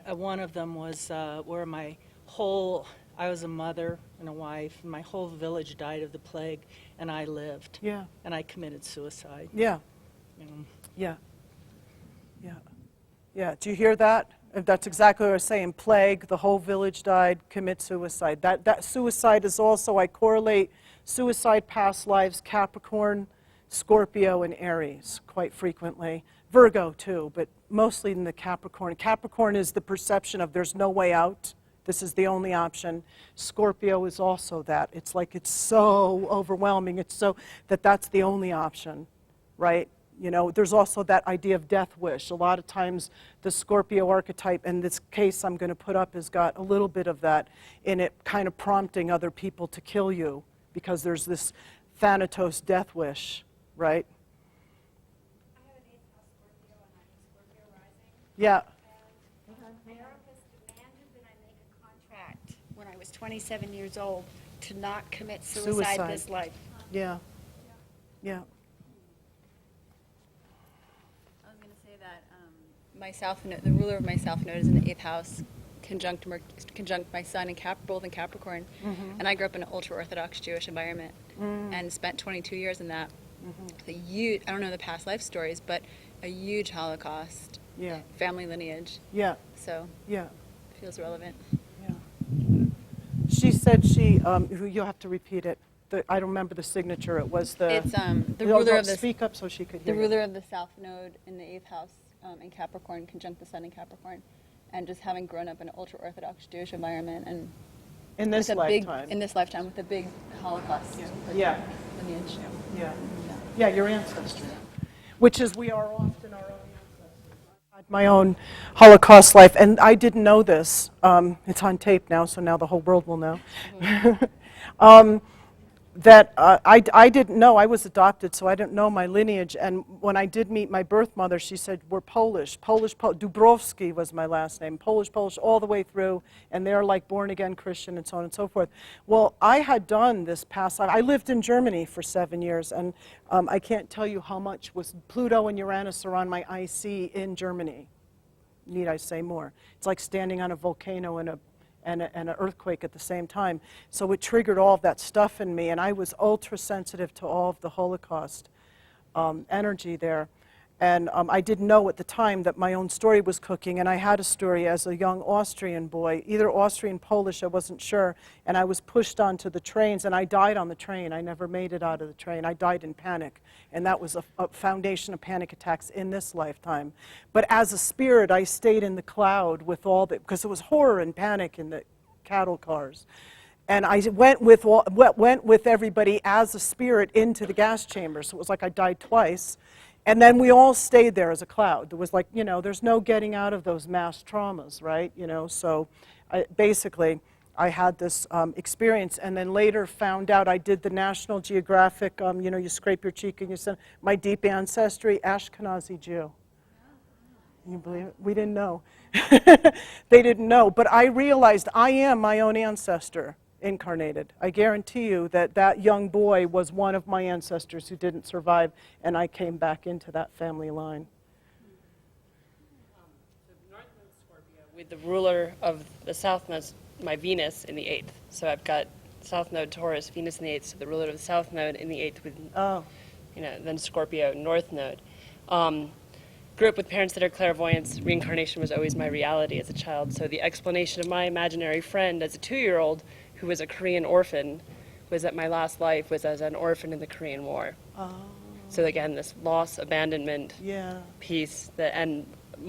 one of them was where my I was a mother and a wife, and my whole village died of the plague, and I lived. Yeah. And I committed suicide. Yeah. You know. Yeah. Yeah. Yeah. Do you hear that? That's exactly what I was saying. Plague, the whole village died, commit suicide. That suicide is also, I correlate suicide past lives, Capricorn, Scorpio, and Aries quite frequently. Virgo too, but mostly in the Capricorn. Capricorn is the perception of there's no way out. This is the only option. Scorpio is also that. It's like it's so overwhelming. It's so that's the only option, right? You know, there's also that idea of death wish. A lot of times the Scorpio archetype, in this case I'm going to put up, has got a little bit of that in it, kind of prompting other people to kill you because there's this Thanatos death wish, right? I have an 8th house Scorpio and I'm a Scorpio rising. Yeah. My therapist demanded that I make a contract when I was 27 years old to not commit suicide this life. Yeah. Yeah. I was going to say that my south node, the ruler of my south node is in the 8th house, conjunct my sun in both in Capricorn, and I grew up in an ultra-Orthodox Jewish environment and spent 22 years in that. A huge, I don't know the past life stories, but a huge Holocaust, family lineage. Yeah. So Yeah. it feels relevant. Yeah. She said you'll have to repeat it. I don't remember the signature. It was the. It's the ruler of the. Speak up so she could hear. The ruler of the south node in the 8th house in Capricorn, conjunct the sun in Capricorn, and just having grown up in an ultra-Orthodox Jewish environment and. In this lifetime. In this lifetime, with a big Holocaust. Yeah. Lineage. Yeah. Yeah, your ancestry. Which is, we are often our own ancestors. I had my own Holocaust life, and I didn't know this. It's on tape now, so now the whole world will know. I didn't know. I was adopted, so I didn't know my lineage. And when I did meet my birth mother, she said, we're Polish. Dubrovsky was my last name. Polish, all the way through. And they're like born-again Christian and so on and so forth. Well, I had done this past life. I lived in Germany for 7 years, and I can't tell you how much was Pluto and Uranus are on my IC in Germany. Need I say more? It's like standing on a volcano and an earthquake at the same time. So it triggered all of that stuff in me, and I was ultra sensitive to all of the Holocaust energy there. And I didn't know at the time that my own story was cooking, and I had a story as a young Austrian boy, either Austrian, Polish, I wasn't sure, and I was pushed onto the trains, and I died on the train. I never made it out of the train. I died in panic, and that was a foundation of panic attacks in this lifetime. But as a spirit, I stayed in the cloud with all the, because there was horror and panic in the cattle cars. And I went with everybody as a spirit into the gas chamber, so it was like I died twice. And then we all stayed there as a cloud. There was like, you know, there's no getting out of those mass traumas, right? You know, so basically I had this experience, and then later found out I did the National Geographic, you know, you scrape your cheek and you send my deep ancestry, Ashkenazi Jew. You believe it? We didn't know. They didn't know, but I realized I am my own ancestor. Incarnated. I guarantee you that that young boy was one of my ancestors who didn't survive, and I came back into that family line. So North Node Scorpio with the ruler of the South Node, my Venus in the 8th. So I've got South Node Taurus, Venus in the 8th, so the ruler of the South Node in the 8th with, you know, then Scorpio, North Node. Grew up with parents that are clairvoyants. Reincarnation was always my reality as a child. So the explanation of my imaginary friend as a 2-year-old who was a Korean orphan was that my last life was as an orphan in the Korean War. So again, this loss, abandonment, peace, and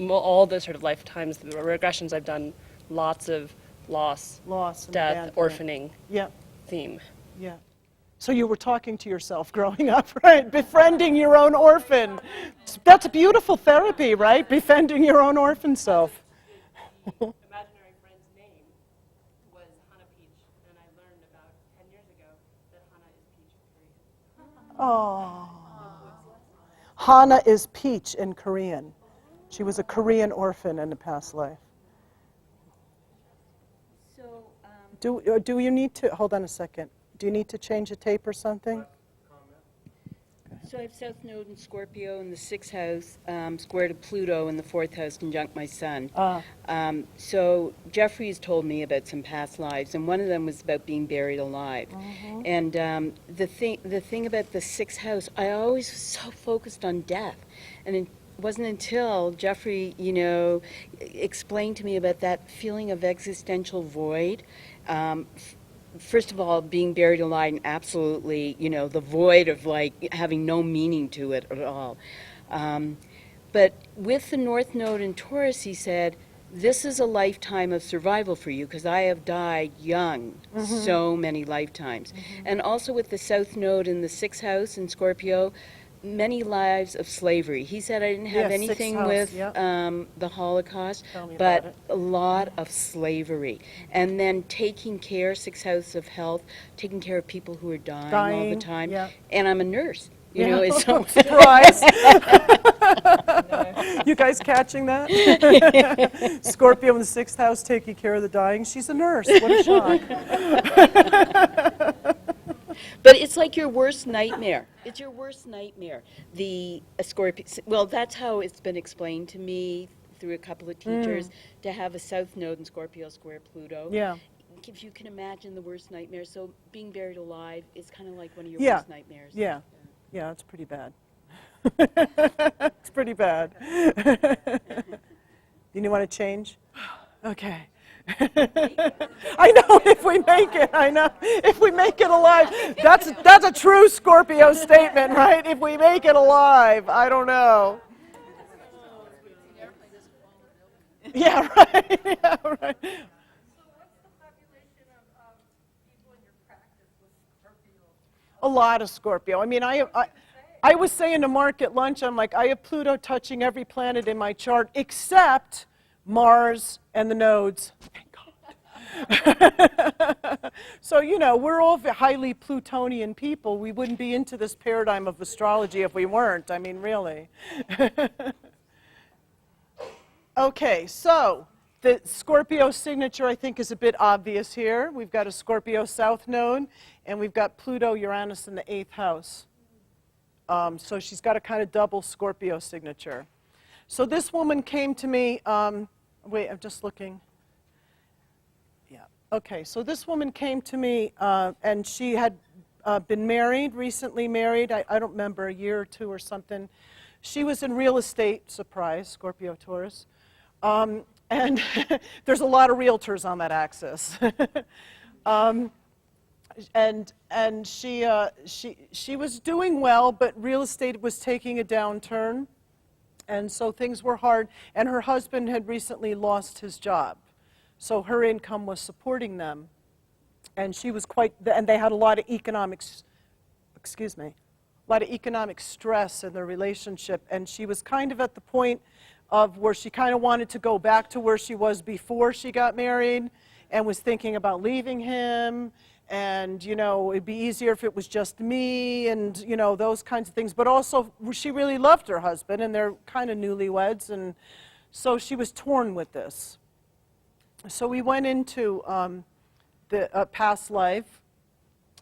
all the sort of lifetimes, the regressions I've done, lots of loss death, orphaning theme. Yeah. So you were talking to yourself growing up, right? Befriending your own orphan. That's a beautiful therapy, right? Befriending your own orphan self. Imaginary friend's name was Hana Peach, and I learned about 10 years ago that Hana is Peach in Korean. Oh. Hana is Peach in Korean. She was a Korean orphan in a past life. So, do you need to, hold on a second. Do you need to change a tape or something? So I have South Node in Scorpio in the 6th house, square to Pluto in the 4th house, conjunct my sun. So Jeffrey's told me about some past lives, and one of them was about being buried alive. And the thing about the 6th house, I always was so focused on death, and it wasn't until Jeffrey, you know, explained to me about that feeling of existential void. First of all, being buried alive, and absolutely, you know, the void of like having no meaning to it at all. But with the North Node in Taurus, he said, this is a lifetime of survival for you because I have died young so many lifetimes. And also with the South Node in the 6th house in Scorpio, many lives of slavery. He said I didn't have anything with the Holocaust, but a lot of slavery. And then taking care, 6th house of health, taking care of people who are dying all the time. And I'm a nurse. You know, it's so surprise. You guys catching that? Scorpio in the 6th house taking care of the dying. She's a nurse. What a shock. But it's like your worst nightmare. It's your worst nightmare. The Scorpio, well, that's how it's been explained to me through a couple of teachers, to have a South Node in Scorpio square Pluto. Yeah. If you can imagine the worst nightmare, so being buried alive is kind of like one of your worst nightmares. Yeah, it's pretty bad. It's pretty bad. You want to change? Okay. I know, if we make it, if we make it alive, that's a true Scorpio statement, right? If we make it alive, I don't know. Yeah, right. Yeah, right. A lot of Scorpio. I mean, I was saying to Mark at lunch, I'm like, I have Pluto touching every planet in my chart except Mars and the nodes. Thank God. So, you know, we're all highly Plutonian people. We wouldn't be into this paradigm of astrology if we weren't. I mean, really. Okay, so the Scorpio signature, I think, is a bit obvious here. We've got a Scorpio South Node, and we've got Pluto, Uranus in the 8th house. So she's got a kind of double Scorpio signature. So this woman came to me, wait, I'm just looking. Yeah, okay, so this woman came to me, and she had been married, recently married, I don't remember, a year or two or something. She was in real estate, surprise, Scorpio Taurus. And there's a lot of realtors on that axis. And she was doing well, but real estate was taking a downturn, and so things were hard. And her husband had recently lost his job, so her income was supporting them. And she was and they had a lot of economic stress in their relationship. And she was kind of at the point of where she kind of wanted to go back to where she was before she got married, and was thinking about leaving him. And, you know, it'd be easier if it was just me, and, you know, those kinds of things. But also, she really loved her husband, and they're kind of newlyweds, and so she was torn with this. So we went into the past life,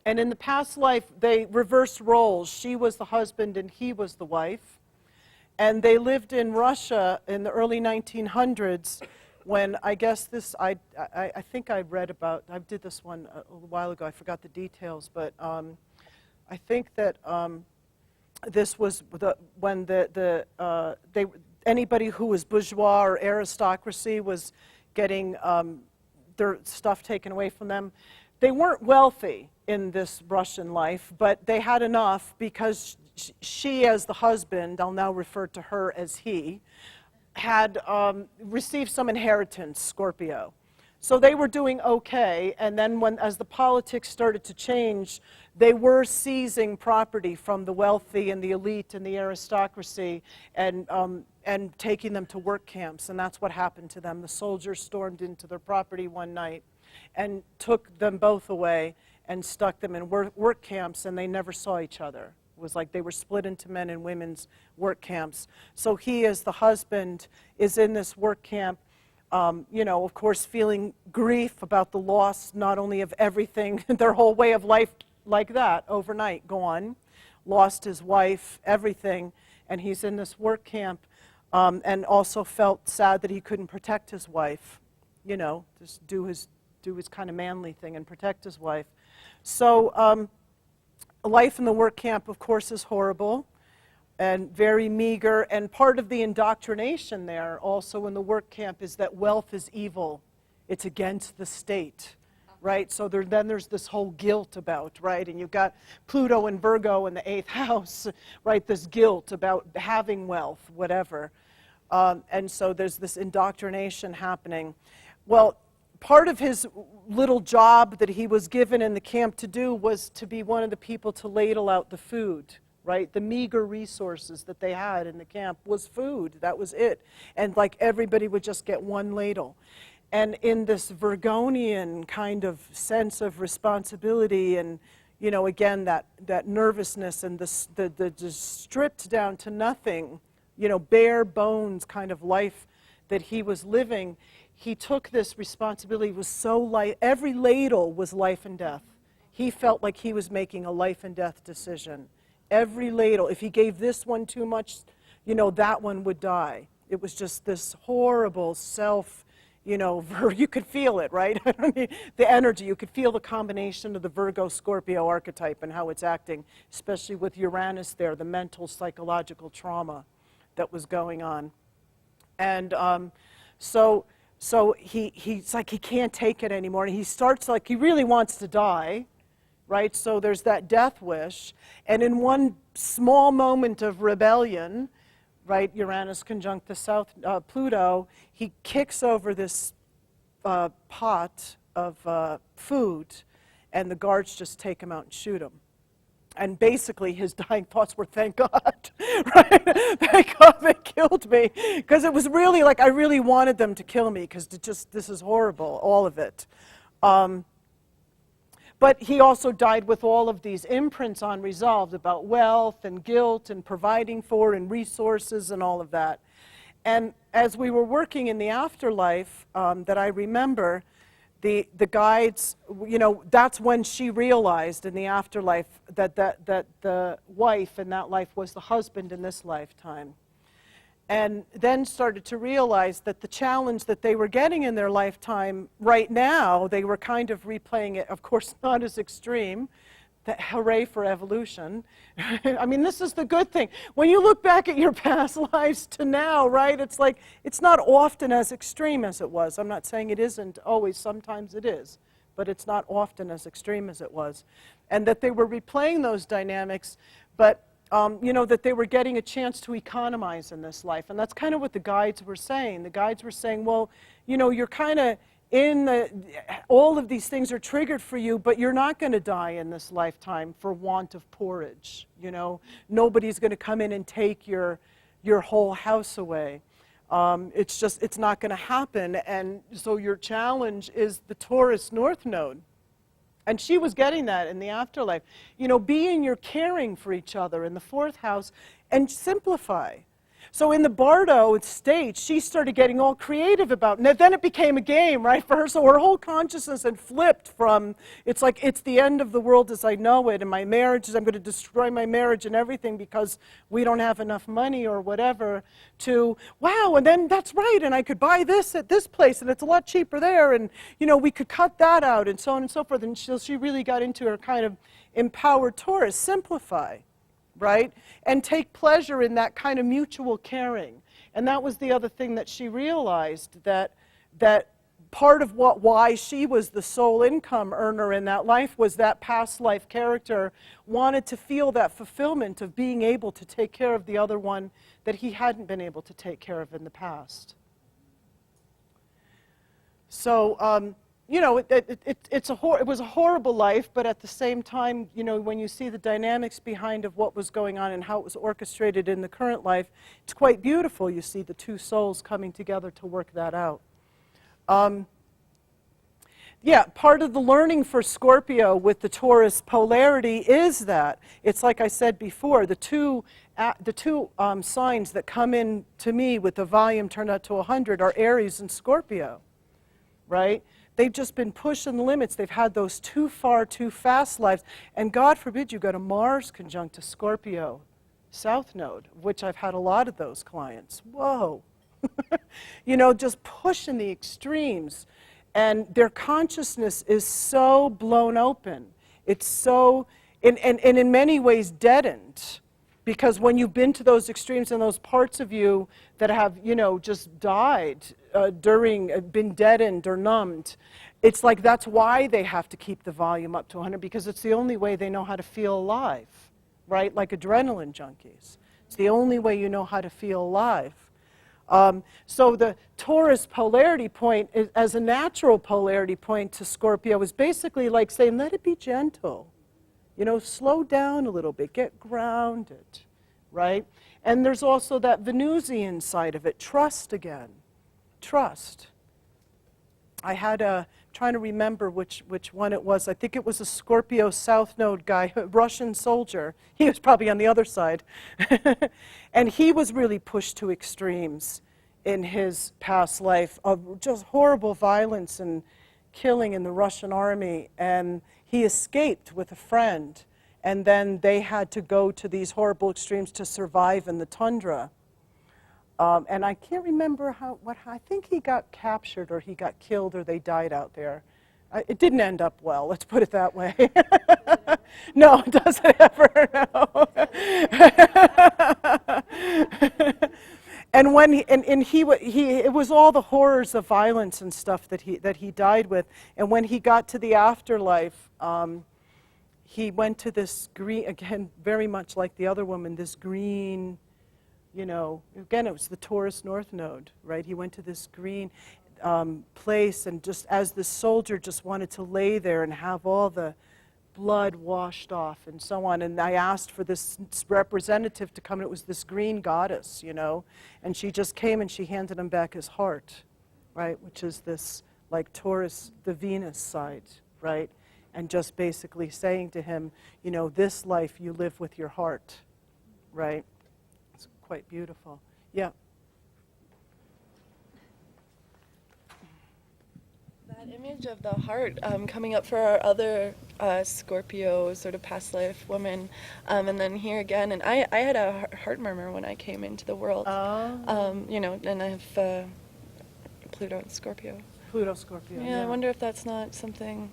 and in the past life, they reversed roles. She was the husband, and he was the wife. And they lived in Russia in the early 1900s, when I guess this, I think I read about, I did this one a while ago, I forgot the details, but I think that this was when anybody who was bourgeois or aristocracy was getting their stuff taken away from them. They weren't wealthy in this Russian life, but they had enough because she, as the husband, I'll now refer to her as he, had received some inheritance, Scorpio. So they were doing okay, and then as the politics started to change, they were seizing property from the wealthy and the elite and the aristocracy and taking them to work camps, and that's what happened to them. The soldiers stormed into their property one night and took them both away and stuck them in work camps, and they never saw each other. It was like they were split into men and women's work camps. So he, as the husband, is in this work camp, you know, of course, feeling grief about the loss, not only of everything, their whole way of life like that, overnight, gone. lost his wife, everything, and he's in this work camp, and also felt sad that he couldn't protect his wife, you know, just do his kind of manly thing and protect his wife. So life in the work camp, of course, is horrible and very meager, and part of the indoctrination there also in the work camp is that wealth is evil. It's against the state, right? So then there's this whole guilt about, right? And you've got Pluto and Virgo in the 8th house, right? This guilt about having wealth, whatever. And so there's this indoctrination happening. Well, part of his little job that he was given in the camp to do was to be one of the people to ladle out the food, right? The meager resources that they had in the camp was food. That was it. And like everybody would just get one ladle. And in this Virgonian kind of sense of responsibility and, you know, again, that nervousness and the just stripped down to nothing, you know, bare bones kind of life that he was living, he took this responsibility. It was so light. Every ladle was life and death. He felt like he was making a life and death decision. Every ladle, if he gave this one too much, you know, that one would die. It was just this horrible self, you know, you could feel it, right? The energy, you could feel the combination of the Virgo-Scorpio archetype and how it's acting, especially with Uranus there, the mental, psychological trauma that was going on. And so he's like, he can't take it anymore. And he starts like, he really wants to die, right? So there's that death wish. And in one small moment of rebellion, right, Uranus conjunct the South Pluto, he kicks over this pot of food, and the guards just take him out and shoot him. And basically his dying thoughts were, thank God, right? Thank God they killed me. Because it was really like, I really wanted them to kill me, because this is horrible, all of it. But he also died with all of these imprints unresolved about wealth and guilt and providing for and resources and all of that. And as we were working in the afterlife, that I remember, the guides, you know, that's when she realized in the afterlife that the wife in that life was the husband in this lifetime. And then started to realize that the challenge that they were getting in their lifetime right now, they were kind of replaying it, of course not as extreme, that hooray for evolution. I mean, this is the good thing. When you look back at your past lives to now, right, it's like, it's not often as extreme as it was. I'm not saying it isn't always, sometimes it is, but it's not often as extreme as it was. And that they were replaying those dynamics, but you know, that they were getting a chance to economize in this life. And that's kind of what the guides were saying. The guides were saying, well, you know, you're kind of all of these things are triggered for you, but you're not going to die in this lifetime for want of porridge. You know, nobody's going to come in and take your whole house away. It's not going to happen. And so your challenge is the Taurus North Node. And she was getting that in the afterlife. You know, being you're caring for each other in the 4th house, and simplify. So in the Bardo state, she started getting all creative about it. And then it became a game, right, for her. So her whole consciousness had flipped from, it's like, it's the end of the world as I know it, and my marriage is, I'm going to destroy my marriage and everything because we don't have enough money or whatever, to, wow, and then that's right, and I could buy this at this place, and it's a lot cheaper there, and, you know, we could cut that out, and so on and so forth. And she really got into her kind of empowered Taurus, simplify. Right? And take pleasure in that kind of mutual caring. And that was the other thing that she realized, that part of why she was the sole income earner in that life was that past life character wanted to feel that fulfillment of being able to take care of the other one that he hadn't been able to take care of in the past. So, you know, it was a horrible life, but at the same time, you know, when you see the dynamics behind of what was going on and how it was orchestrated in the current life, it's quite beautiful. You see the two souls coming together to work that out. Yeah, part of the learning for Scorpio with the Taurus polarity is that it's like I said before, the two signs that come in to me with the volume turned out to 100 are Aries and Scorpio, right? they've just been pushing the limits. They've had those too far, too fast lives. And God forbid you go to Mars conjunct a Scorpio South Node, which I've had a lot of those clients. Whoa. You know, just pushing the extremes. And their consciousness is so blown open. It's so, and in many ways deadened. Because when you've been to those extremes and those parts of you that have, you know, just died been deadened or numbed, it's like that's why they have to keep the volume up to 100, because it's the only way they know how to feel alive, right? Like adrenaline junkies. It's the only way you know how to feel alive. So the Taurus polarity point, as a natural polarity point to Scorpio, is basically like saying, let it be gentle. You know, slow down a little bit, get grounded, right? And there's also that Venusian side of it, trust again, trust. I had trying to remember which one it was. I think it was a Scorpio South Node guy, a Russian soldier. He was probably on the other side. And he was really pushed to extremes in his past life of just horrible violence and killing in the Russian army. And he escaped with a friend. And then they had to go to these horrible extremes to survive in the tundra. And I can't remember I think he got captured or he got killed or they died out there. It didn't end up well, let's put it that way. No, it doesn't ever, no. And when it was all the horrors of violence and stuff that he died with. And when he got to the afterlife, he went to this green, again, very much like the other woman, this green, you know, again, it was the Taurus North Node, right? He went to this green place, and just as the soldier just wanted to lay there and have all the blood washed off and so on. And I asked for this representative to come, and it was this green goddess, you know, and she just came and she handed him back his heart, right? Which is this, like Taurus, the Venus side, right? And just basically saying to him, you know, this life you live with your heart, right? It's quite beautiful. Yeah. That image of the heart coming up for our other Scorpio sort of past life woman, and then here again, and I had a heart murmur when I came into the world. Oh. You know, and I have Pluto and Scorpio. Pluto, Scorpio. Yeah, I wonder if that's not something.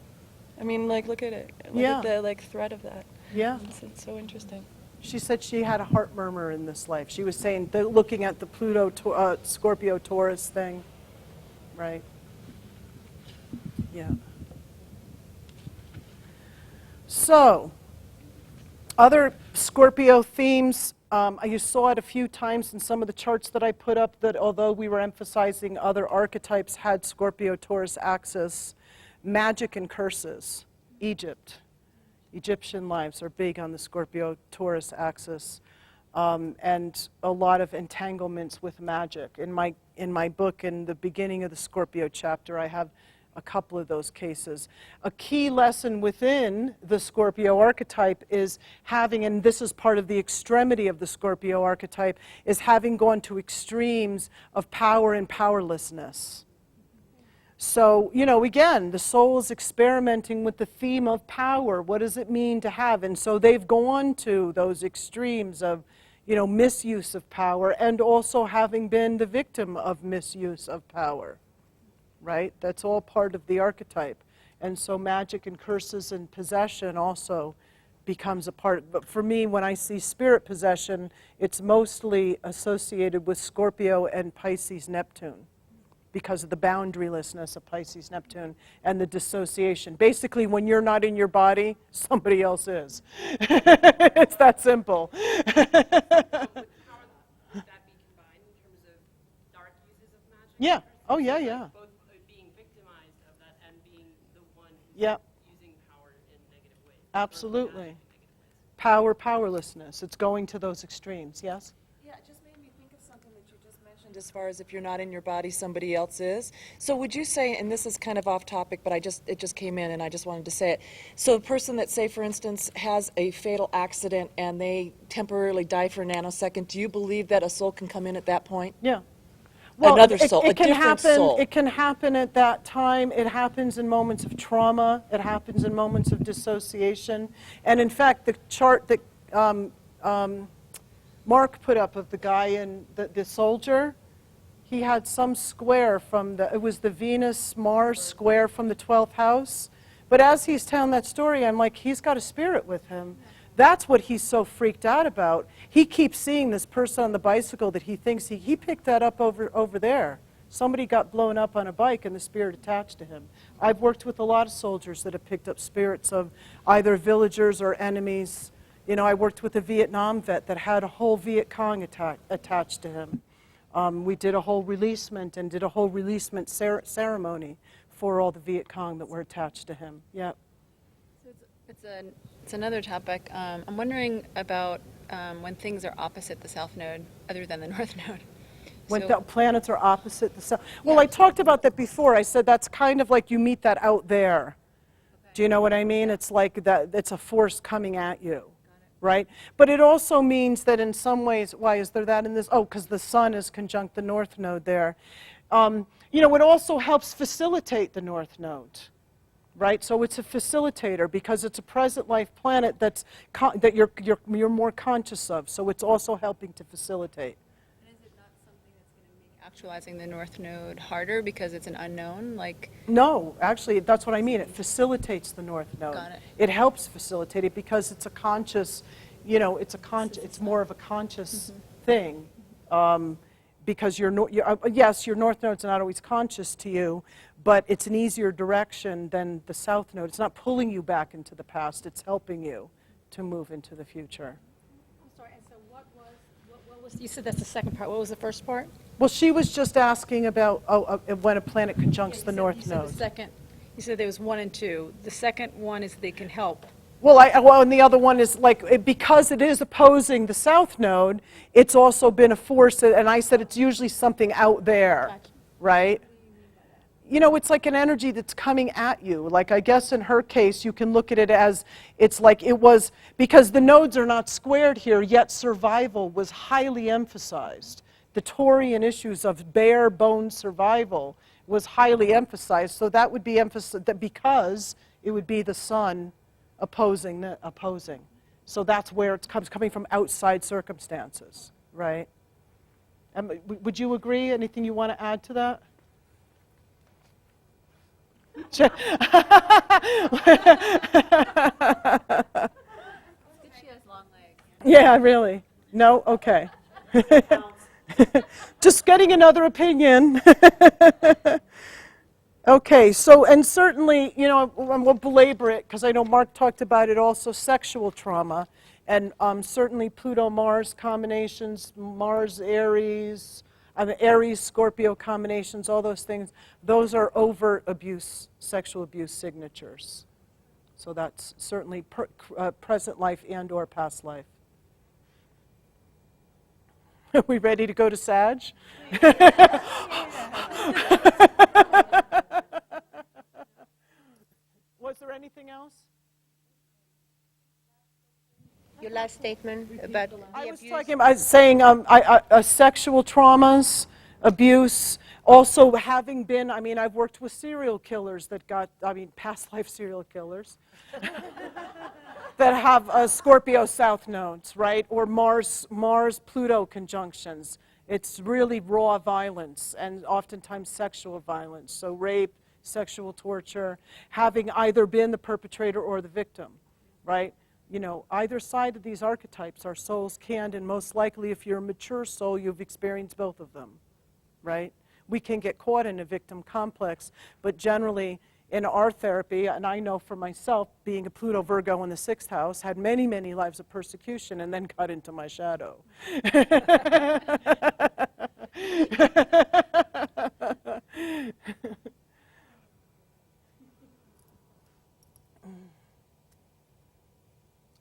I mean, like, look at it. Look at the like thread of that. Yeah. It's so interesting. She said she had a heart murmur in this life. She was saying, looking at the Pluto, Scorpio, Taurus thing, right? Yeah. So, other Scorpio themes, you saw it a few times in some of the charts that I put up, that although we were emphasizing other archetypes had Scorpio-Taurus axis. Magic and curses, Egypt. Egyptian lives are big on the Scorpio-Taurus axis, and a lot of entanglements with magic. In my book, in the beginning of the Scorpio chapter, I have a couple of those cases. A key lesson within the Scorpio archetype is having, and this is part of the extremity of the Scorpio archetype, is having gone to extremes of power and powerlessness. So, you know, again, the soul is experimenting with the theme of power. What does it mean to have? And so they've gone to those extremes of, you know, misuse of power, and also having been the victim of misuse of power, right? That's all part of the archetype. And so magic and curses and possession also becomes a part. But for me, when I see spirit possession, it's mostly associated with Scorpio and Pisces Neptune, because of the boundarylessness of Pisces Neptune and the dissociation. Basically, when you're not in your body, somebody else is. It's that simple. Would that be combined in terms of dark uses of magic? Yeah. Oh, yeah, yeah. Both being victimized of that and being the one who's using power in negative ways. Absolutely. Power, powerlessness. It's going to those extremes, yes? As far as if you're not in your body, somebody else is. So would you say, and this is kind of off topic, but it just came in and I just wanted to say it. So a person that, say, for instance, has a fatal accident and they temporarily die for a nanosecond, do you believe that a soul can come in at that point? Yeah. another soul, a it can different happen, soul. It can happen at that time. It happens in moments of trauma. It happens in moments of dissociation. And in fact, the chart that Mark put up of the guy in the soldier, he had some square from it was the Venus-Mars square from the 12th house. But as he's telling that story, I'm like, he's got a spirit with him. That's what he's so freaked out about. He keeps seeing this person on the bicycle that he thinks he picked that up over there. Somebody got blown up on a bike and the spirit attached to him. I've worked with a lot of soldiers that have picked up spirits of either villagers or enemies. You know, I worked with a Vietnam vet that had a whole Viet Cong attached to him. We did a whole releasement and did a whole releasement ceremony for all the Viet Cong that were attached to him. Yep. It's another topic. I'm wondering about when things are opposite the south node, other than the north node. When the planets are opposite the sun. Well, I talked about that before. I said that's kind of like you meet that out there. Okay. Do you know what I mean? It's like that. It's a force coming at you, right? But it also means that in some ways, why is there that in this? Oh, because the sun is conjunct the north node there. You know, it also helps facilitate the north node. Right, so it's a facilitator because it's a present life planet that you're more conscious of. So it's also helping to facilitate. And is it not something that's going to make actualizing the north node harder because it's an unknown? Like no, actually, that's what I mean. It facilitates the north node. Got it. It helps facilitate it because it's a conscious, you know, it's more of a conscious thing. Because yes, your north node's not always conscious to you, but it's an easier direction than the south node. It's not pulling you back into the past. It's helping you to move into the future. I'm sorry, and so what was, you said that's the second part. What was the first part? Well, she was just asking about when a planet conjuncts the north node. You said there was 1 and 2. The second one is they can help. Well, and the other one is because it is opposing the south node, it's also been a force, and I said it's usually something out there, right? You know, it's like an energy that's coming at you. Like, I guess in her case, you can look at it as it's like it was, because the nodes are not squared here, yet survival was highly emphasized. The Taurian issues of bare bone survival was highly emphasized, so that would be emphasized because it would be the sun opposing. So that's where it coming from outside circumstances, right? Would you agree? Anything you want to add to that? She has long legs. Yeah, really? No? Okay. Just getting another opinion. Okay, so, and certainly, you know, I won't belabor it because I know Mark talked about it also, sexual trauma, and certainly Pluto-Mars combinations, Mars-Aries, Aries-Scorpio combinations, all those things, those are overt abuse, sexual abuse signatures. So that's certainly present life and or past life. Are we ready to go to Sag? Was there anything else? Your last statement about the I was abuse. talking about saying sexual traumas, abuse, also having been, I mean, I've worked with serial killers that got, past life serial killers that have Scorpio south nodes, right? Or Mars-Pluto conjunctions. It's really raw violence and oftentimes sexual violence. So rape, sexual torture, having either been the perpetrator or the victim, right? You know, either side of these archetypes, our souls can, and most likely if you're a mature soul, you've experienced both of them, right? We can get caught in a victim complex, but generally in our therapy, and I know for myself, being a Pluto Virgo in the 6th house, had many, many lives of persecution and then got into my shadow.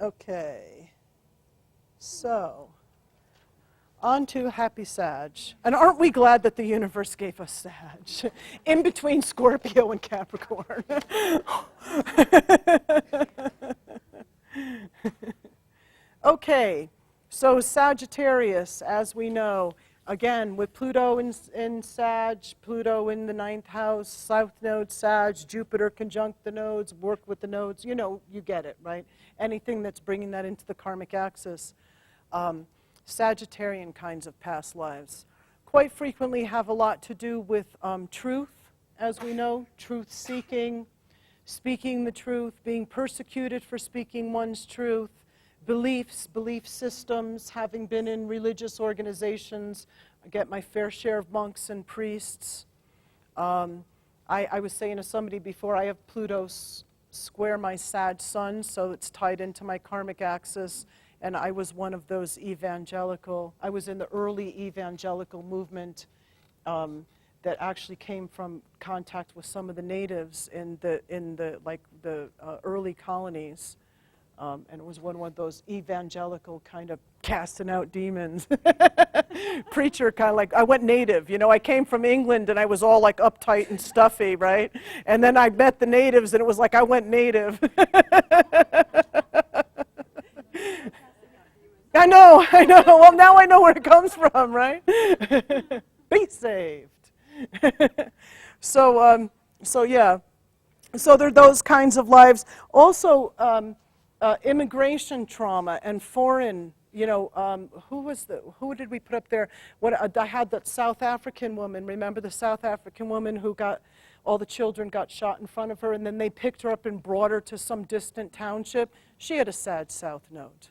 Okay, so on to happy Sag. And aren't we glad that the universe gave us Sag in between Scorpio and Capricorn? Okay, so Sagittarius, as we know, Again, with Pluto in Sag, Pluto in the 9th house, South Node Sag, Jupiter conjunct the nodes, work with the nodes, you know, you get it, right? Anything that's bringing that into the karmic axis. Sagittarian kinds of past lives quite frequently have a lot to do with truth, as we know, truth-seeking, speaking the truth, being persecuted for speaking one's truth, beliefs, belief systems, having been in religious organizations. I get my fair share of monks and priests. I was saying to somebody before, I have Pluto square my Sag sun, so it's tied into my karmic axis, and I was one of those evangelical, I was in the early evangelical movement that actually came from contact with some of the natives in the early colonies. And it was one of those evangelical kind of casting out demons. Preacher kind of like, I went native, you know, I came from England and I was all like uptight and stuffy, right? And then I met the natives and it was like I went native. I know. Well, now I know where it comes from, right? Be saved. So yeah. So there are those kinds of lives. Also, immigration trauma and foreign, you know, who did we put up there? I had that South African woman, remember the South African woman who all the children got shot in front of her, and then they picked her up and brought her to some distant township? She had a Sag South node,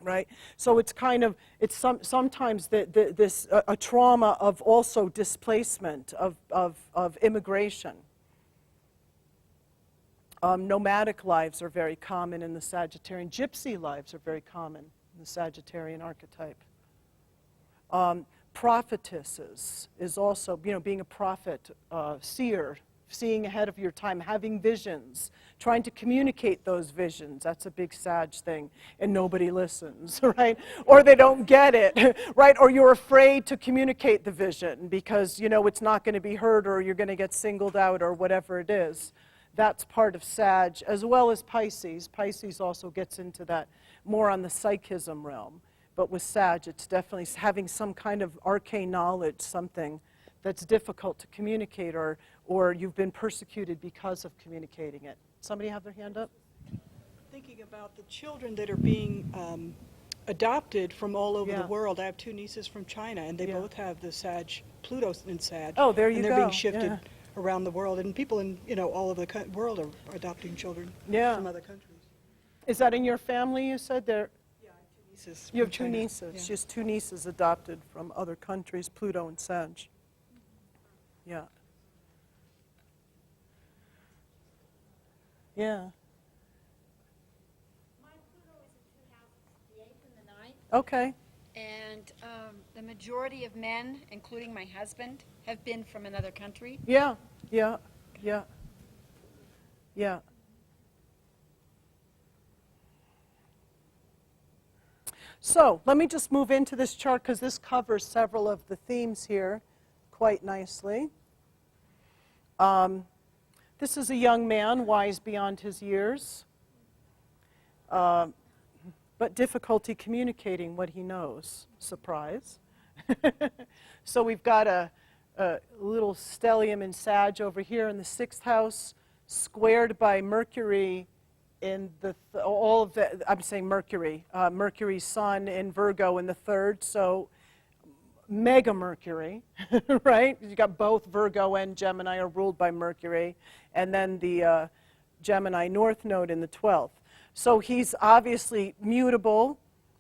right? So it's kind of, sometimes a trauma of also displacement, of immigration. Nomadic lives are very common in the Sagittarian. Gypsy lives are very common in the Sagittarian archetype. Prophetesses is also, you know, being a prophet, seer, seeing ahead of your time, having visions, trying to communicate those visions. That's a big Sag thing, and nobody listens, right? Or they don't get it, right? Or you're afraid to communicate the vision because, you know, it's not going to be heard, or you're going to get singled out, or whatever it is. That's part of Sag, as well as Pisces. Pisces also gets into that more on the psychism realm. But with Sag, it's definitely having some kind of arcane knowledge, something that's difficult to communicate, or you've been persecuted because of communicating it. Somebody have their hand up? Thinking about the children that are being adopted from all over the world. I have two nieces from China, and they both have the Sag, Pluto in Sag. Oh, there you go. And they're being shifted around the world, and people in, you know, all over the world are adopting children from other countries. Is that in your family, you said? There? Yeah, I have two nieces. You have two nieces. Yeah. She has two nieces adopted from other countries, Pluto and Sag. Yeah. Yeah. My Pluto is in 2 houses, the 8th and the 9th. Okay. And the majority of men, including my husband, have been from another country. Yeah. So let me just move into this chart because this covers several of the themes here quite nicely. This is a young man, wise beyond his years, but difficulty communicating what he knows. Surprise. So we've got a little stellium in Sag over here in the 6th house, squared by Mercury in I'm saying Mercury, Mercury's sun in Virgo in the 3rd, so mega Mercury, right? You got both Virgo and Gemini are ruled by Mercury, and then the Gemini North Node in the 12th. So he's obviously mutable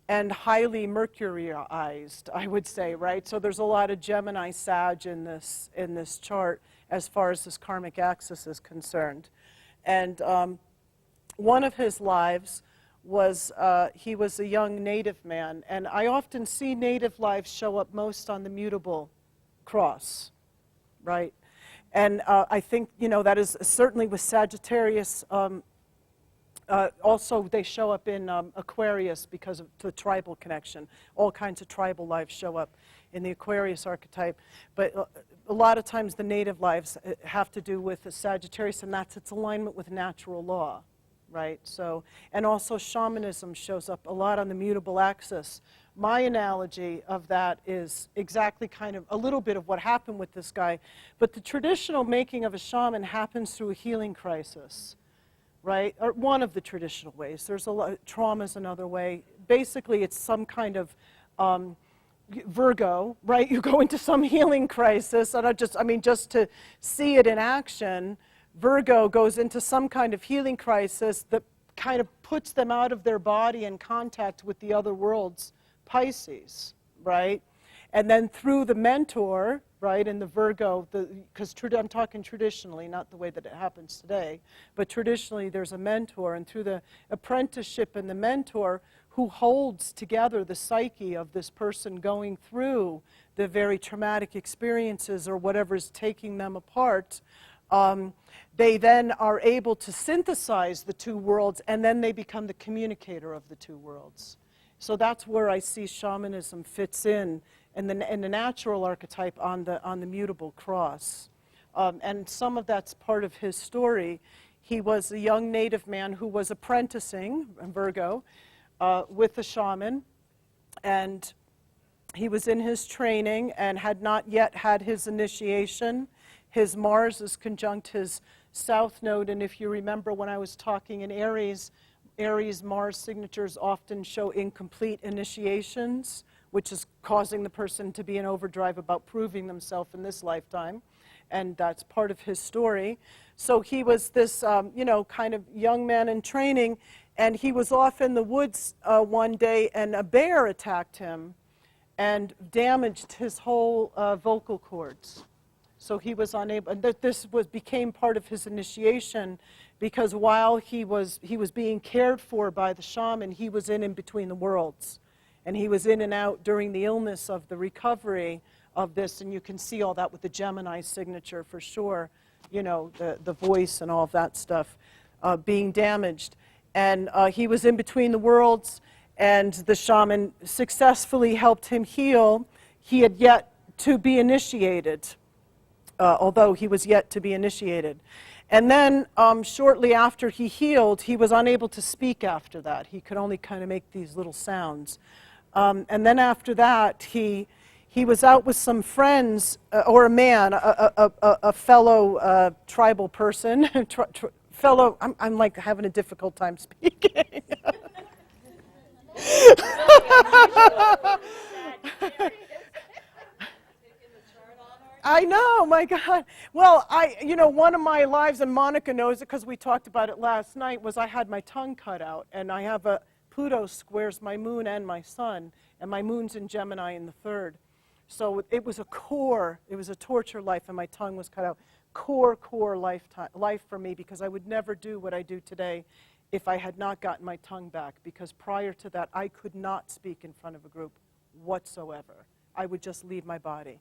and highly Mercuriized, I would say, right? So there's a lot of Gemini Sag in this chart as far as this karmic axis is concerned. And one of his lives was, he was a young native man, and I often see native lives show up most on the mutable cross, right? And I think, you know, that is certainly with Sagittarius. Also, they show up in Aquarius because of the tribal connection. All kinds of tribal lives show up in the Aquarius archetype. But a lot of times the native lives have to do with the Sagittarius, and that's its alignment with natural law, right? So, and also shamanism shows up a lot on the mutable axis. My analogy of that is exactly kind of a little bit of what happened with this guy, but the traditional making of a shaman happens through a healing crisis, right? Or one of the traditional ways. There's a lot, trauma's another way. Basically, it's some kind of Virgo, right? You go into some healing crisis, and just to see it in action, Virgo goes into some kind of healing crisis that kind of puts them out of their body in contact with the other worlds, Pisces, right? And then through the mentor, right, in the Virgo, because I'm talking traditionally, not the way that it happens today, but traditionally there's a mentor, and through the apprenticeship and the mentor who holds together the psyche of this person going through the very traumatic experiences or whatever's taking them apart, they then are able to synthesize the two worlds, and then they become the communicator of the two worlds. So that's where I see shamanism fits in the natural archetype on the mutable cross. And some of that's part of his story. He was a young native man who was apprenticing, Virgo, with a shaman, and he was in his training and had not yet had his initiation. His Mars is conjunct his south node, and if you remember when I was talking in Aries Mars signatures often show incomplete initiations, which is causing the person to be in overdrive about proving themselves in this lifetime, and that's part of his story. So he was this, kind of young man in training, and he was off in the woods one day, and a bear attacked him and damaged his whole vocal cords. So he was unable, and this became part of his initiation, because while he was being cared for by the shaman, he was in between the worlds. And he was in and out during the illness of the recovery of this, and you can see all that with the Gemini signature for sure, the voice and all of that stuff being damaged. And he was in between the worlds, and the shaman successfully helped him heal. He had yet to be initiated, although he was yet to be initiated. And then shortly after he healed, he was unable to speak after that. He could only kind of make these little sounds. And then after that, he was out with some friends, or a man, a fellow tribal person, fellow, I'm like having a difficult time speaking. I know, my God. Well, one of my lives, and Monica knows it because we talked about it last night, was I had my tongue cut out, and I have Pluto squares my moon and my sun, and my moon's in Gemini in the third. So it was a torture life, and my tongue was cut out. Core life for me, because I would never do what I do today if I had not gotten my tongue back, because prior to that, I could not speak in front of a group whatsoever. I would just leave my body.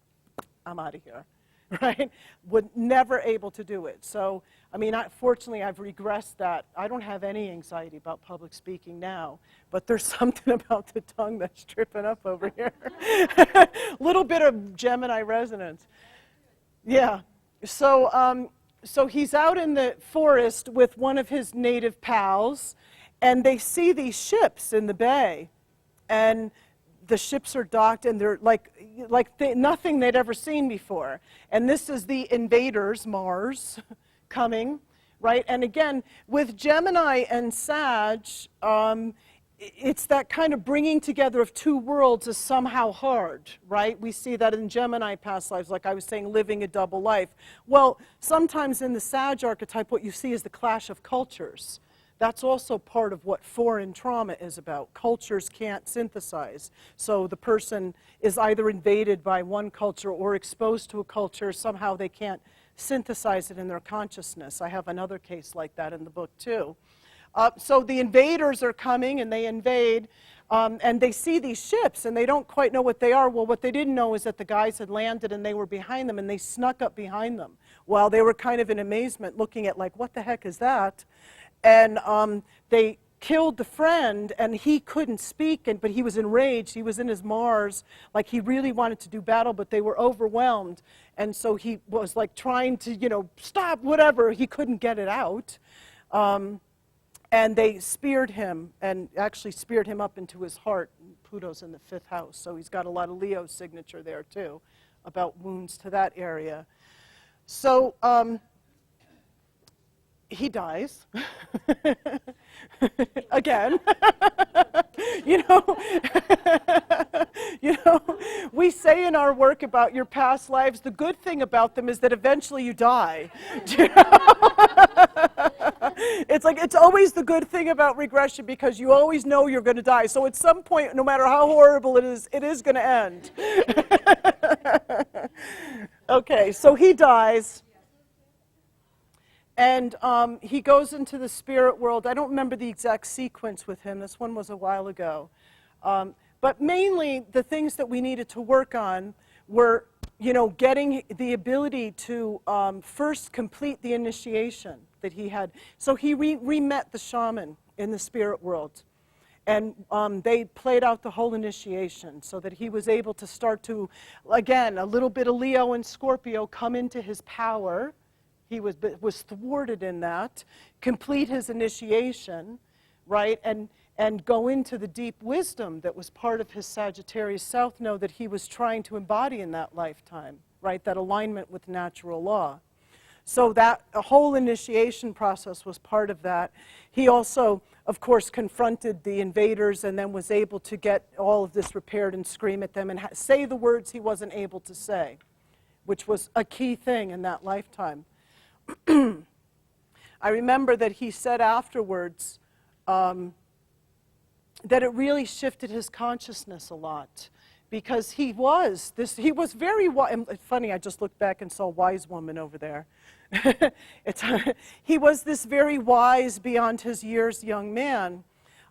I'm out of here, right? Never able to do it. So, fortunately, I've regressed that. I don't have any anxiety about public speaking now, but there's something about the tongue that's tripping up over here. A little bit of Gemini resonance. Yeah. So he's out in the forest with one of his native pals, and they see these ships in the bay, and the ships are docked, and they're nothing they'd ever seen before. And this is the invaders, Mars, coming, right? And again, with Gemini and Sag, it's that kind of bringing together of two worlds is somehow hard, right? We see that in Gemini past lives, like I was saying, living a double life. Well, sometimes in the Sag archetype, what you see is the clash of cultures. That's also part of what foreign trauma is about. Cultures can't synthesize. So the person is either invaded by one culture or exposed to a culture. Somehow they can't synthesize it in their consciousness. I have another case like that in the book too. So the invaders are coming, and they invade, and they see these ships, and they don't quite know what they are. Well, what they didn't know is that the guys had landed, and they were behind them, and they snuck up behind them while they were kind of in amazement looking at, like, what the heck is that? And they killed the friend, and he couldn't speak, but he was enraged. He was in his Mars, like he really wanted to do battle, but they were overwhelmed. And so he was like trying to, stop, whatever. He couldn't get it out. And they speared him, and actually speared him up into his heart. Pluto's in the 5th house, so he's got a lot of Leo signature there too, about wounds to that area. So he dies again. you know, we say in our work about your past lives, the good thing about them is that eventually you die. It's like, it's always the good thing about regression, because you always know you're going to die. So at some point, no matter how horrible it is going to end. Okay, so he dies. And he goes into the spirit world. I don't remember the exact sequence with him. This one was a while ago. But mainly, the things that we needed to work on were, getting the ability to first complete the initiation that he had. So he re-met the shaman in the spirit world. And they played out the whole initiation so that he was able to start to, again, a little bit of Leo and Scorpio come into his power. He was thwarted in that, complete his initiation, right, and go into the deep wisdom that was part of his Sagittarius South Node that he was trying to embody in that lifetime, right, that alignment with natural law. So that whole initiation process was part of that. He also, of course, confronted the invaders and then was able to get all of this repaired and scream at them and say the words he wasn't able to say, which was a key thing in that lifetime. I remember that he said afterwards that it really shifted his consciousness a lot, because he was very wise. Funny, I just looked back and saw a wise woman over there. He was this very wise, beyond his years young man,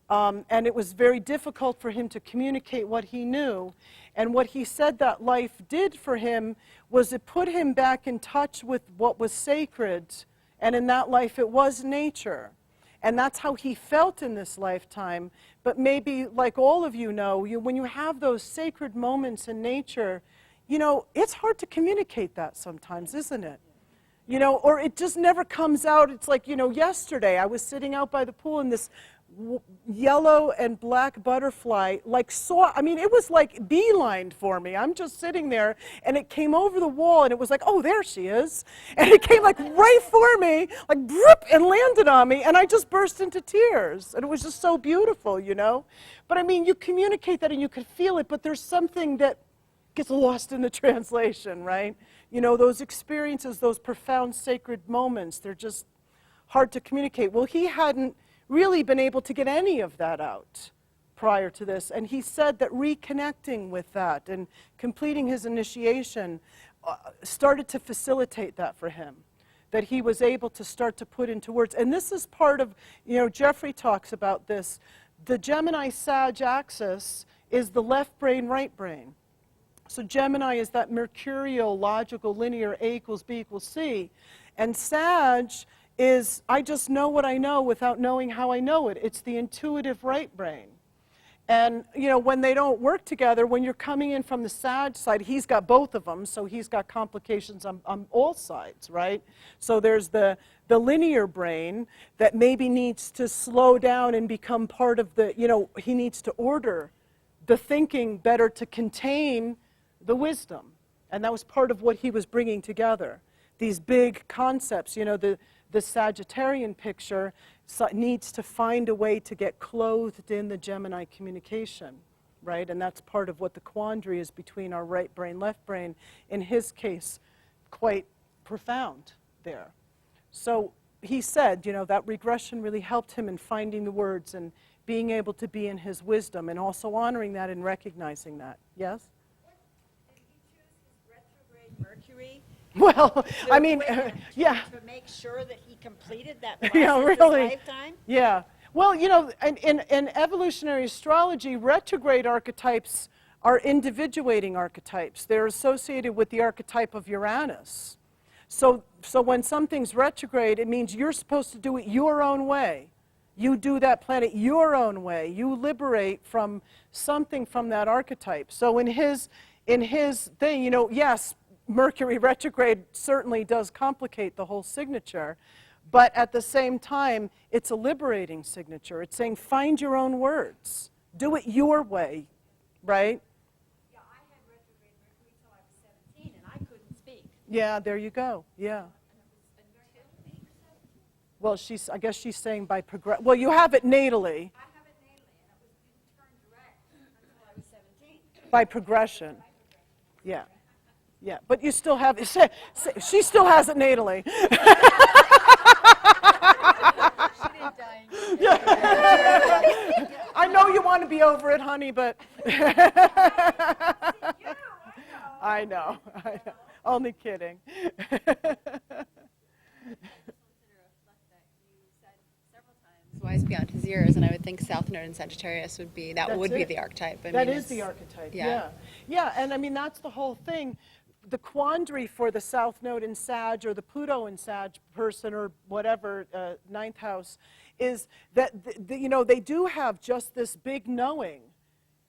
and it was very difficult for him to communicate what he knew. And what he said that life did for him was it put him back in touch with what was sacred, and in that life it was nature. And that's how he felt in this lifetime. But maybe, like all of you know, when you have those sacred moments in nature, it's hard to communicate that sometimes, isn't it? Or it just never comes out. It's like, yesterday I was sitting out by the pool and this yellow and black butterfly, it was like beelined for me. I'm just sitting there, and it came over the wall, and it was like, oh, there she is. And it came like right for me, like, broop, and landed on me, and I just burst into tears. And it was just so beautiful, But you communicate that and you could feel it, but there's something that gets lost in the translation, right? Those experiences, those profound sacred moments, they're just hard to communicate. Well, he hadn't really been able to get any of that out prior to this. And he said that reconnecting with that and completing his initiation started to facilitate that for him, that he was able to start to put into words. And this is part of, Jeffrey talks about this. The Gemini-Sag axis is the left brain, right brain. So Gemini is that mercurial, logical, linear, A equals B equals C. And Sag is, I just know what I know without knowing how I know it. It's the intuitive right brain. And, when they don't work together, when you're coming in from the Sag side, he's got both of them, so he's got complications on all sides, right? So there's the linear brain that maybe needs to slow down and become part of the, he needs to order the thinking better to contain the wisdom. And that was part of what he was bringing together. These big concepts, the Sagittarian picture needs to find a way to get clothed in the Gemini communication, right? And that's part of what the quandary is between our right brain, left brain. In his case, quite profound there. So he said, that regression really helped him in finding the words and being able to be in his wisdom, and also honoring that and recognizing that. Yes? Did he choose his retrograde Mercury? Well, yeah. To make sure that he completed that Yeah, process really. his lifetime? Yeah. Well, in evolutionary astrology, retrograde archetypes are individuating archetypes. They're associated with the archetype of Uranus. So when something's retrograde, it means you're supposed to do it your own way. You do that planet your own way. You liberate from something from that archetype. So in his thing, yes, Mercury retrograde certainly does complicate the whole signature, But at the same time, it's a liberating signature. It's saying, find your own words. Do it your way, right? Yeah, I had retrograde Mercury till I was 17, and I couldn't speak. Yeah, there you go. Yeah. Well, I guess she's saying by well, you have it natally. I have it natally, and it turned direct until I was 17. By progression. Yeah. Yeah. But you still have it. She still has it natally. I know you want to be over it, honey, but I know. Only kidding. Wise beyond his years, and I would think South Node and Sagittarius would be the archetype. That is the archetype. Yeah. Yeah, and I mean that's the whole thing. The quandary for the South Node in Sag or the Pluto in Sag person or whatever, ninth house, is that they do have just this big knowing,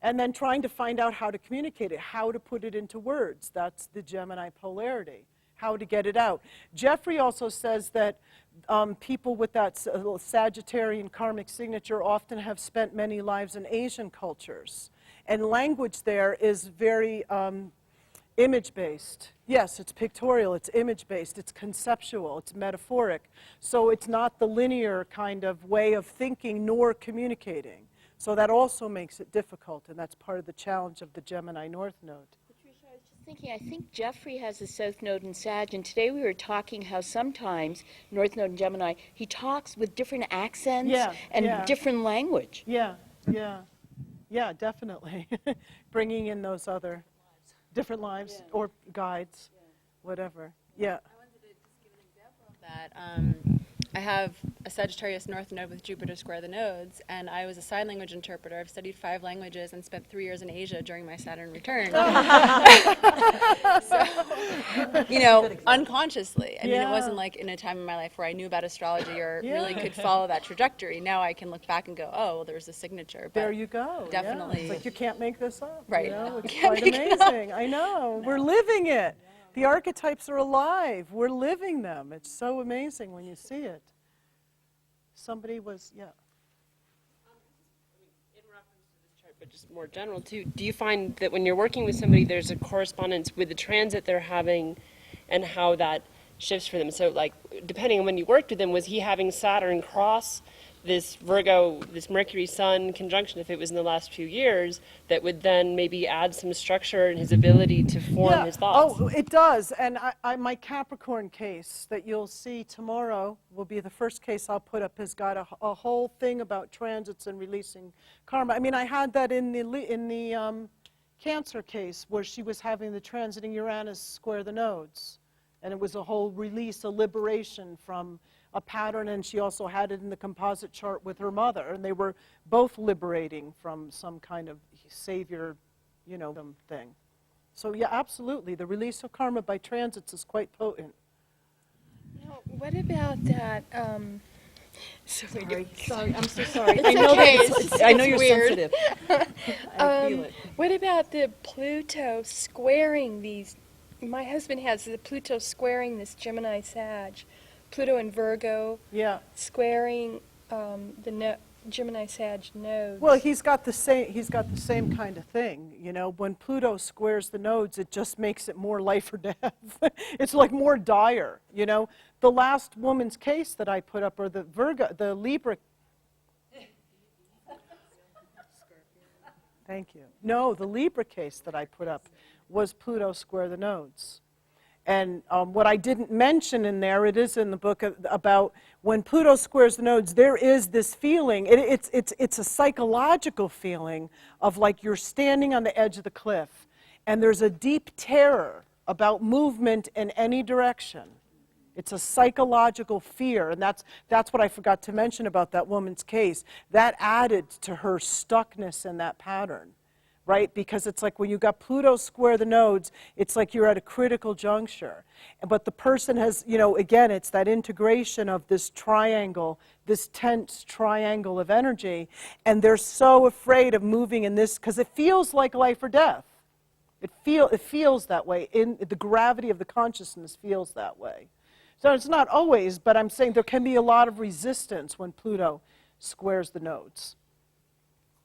and then trying to find out how to communicate it, how to put it into words. That's the Gemini polarity. How to get it out. Jeffrey also says that people with that Sagittarian karmic signature often have spent many lives in Asian cultures. And language there is very image-based. Yes, it's pictorial, it's image-based, it's conceptual, it's metaphoric. So it's not the linear kind of way of thinking nor communicating. So that also makes it difficult, and that's part of the challenge of the Gemini North Node. Thinking, I think Jeffrey has a South Node in Sag, and today we were talking how sometimes North Node in Gemini, he talks with different accents and different language. Yeah, definitely. Bringing in those other different lives or guides, whatever. Yeah. I wanted to just give an example of that. I have a Sagittarius North Node with Jupiter square the nodes, and I was a sign language interpreter. I've studied 5 languages and spent 3 years in Asia during my Saturn return. So, unconsciously. I mean, it wasn't like in a time in my life where I knew about astrology or really could follow that trajectory. Now I can look back and go, oh, well, there's a signature. But there you go. Definitely. It's like you can't make this up. Right. It's quite amazing. I know. We're living it. The archetypes are alive. We're living them. It's so amazing when you see it. Somebody was, in reference to this chart, but just more general too, do you find that when you're working with somebody, there's a correspondence with the transit they're having and how that shifts for them? So like, depending on when you worked with them, was he having Saturn cross this Virgo, this Mercury Sun conjunction, if it was in the last few years, that would then maybe add some structure in his ability to form his thoughts? Oh, it does. And my Capricorn case that you'll see tomorrow will be the first case I'll put up, has got a whole thing about transits and releasing karma. I mean, I had that in the Cancer case where she was having the transiting Uranus square the nodes. And it was a whole release, a liberation from a pattern, and she also had it in the composite chart with her mother, and they were both liberating from some kind of savior, thing. So yeah, absolutely, the release of karma by transits is quite potent. Now, what about that? Sorry, I'm so sorry. I know I know you're sensitive. I feel it. What about the Pluto squaring these? My husband has the Pluto squaring this Gemini Sag. Pluto and Virgo squaring the Gemini Sag nodes. Well, he's got the same kind of thing. When Pluto squares the nodes, it just makes it more life or death. It's like more dire. The last woman's case that I put up, or the Libra. Thank you. No, the Libra case that I put up was Pluto square the nodes. And what I didn't mention in there, it is in the book about when Pluto squares the nodes, there is this feeling, it's a psychological feeling of like you're standing on the edge of the cliff and there's a deep terror about movement in any direction. It's a psychological fear, and that's what I forgot to mention about that woman's case. That added to her stuckness in that pattern. Right? Because it's like when you got Pluto square the nodes, it's like you're at a critical juncture. But the person has, again, it's that integration of this triangle, this tense triangle of energy, and they're so afraid of moving in this, because it feels like life or death. It feels that way. The gravity of the consciousness feels that way. So it's not always, but I'm saying there can be a lot of resistance when Pluto squares the nodes.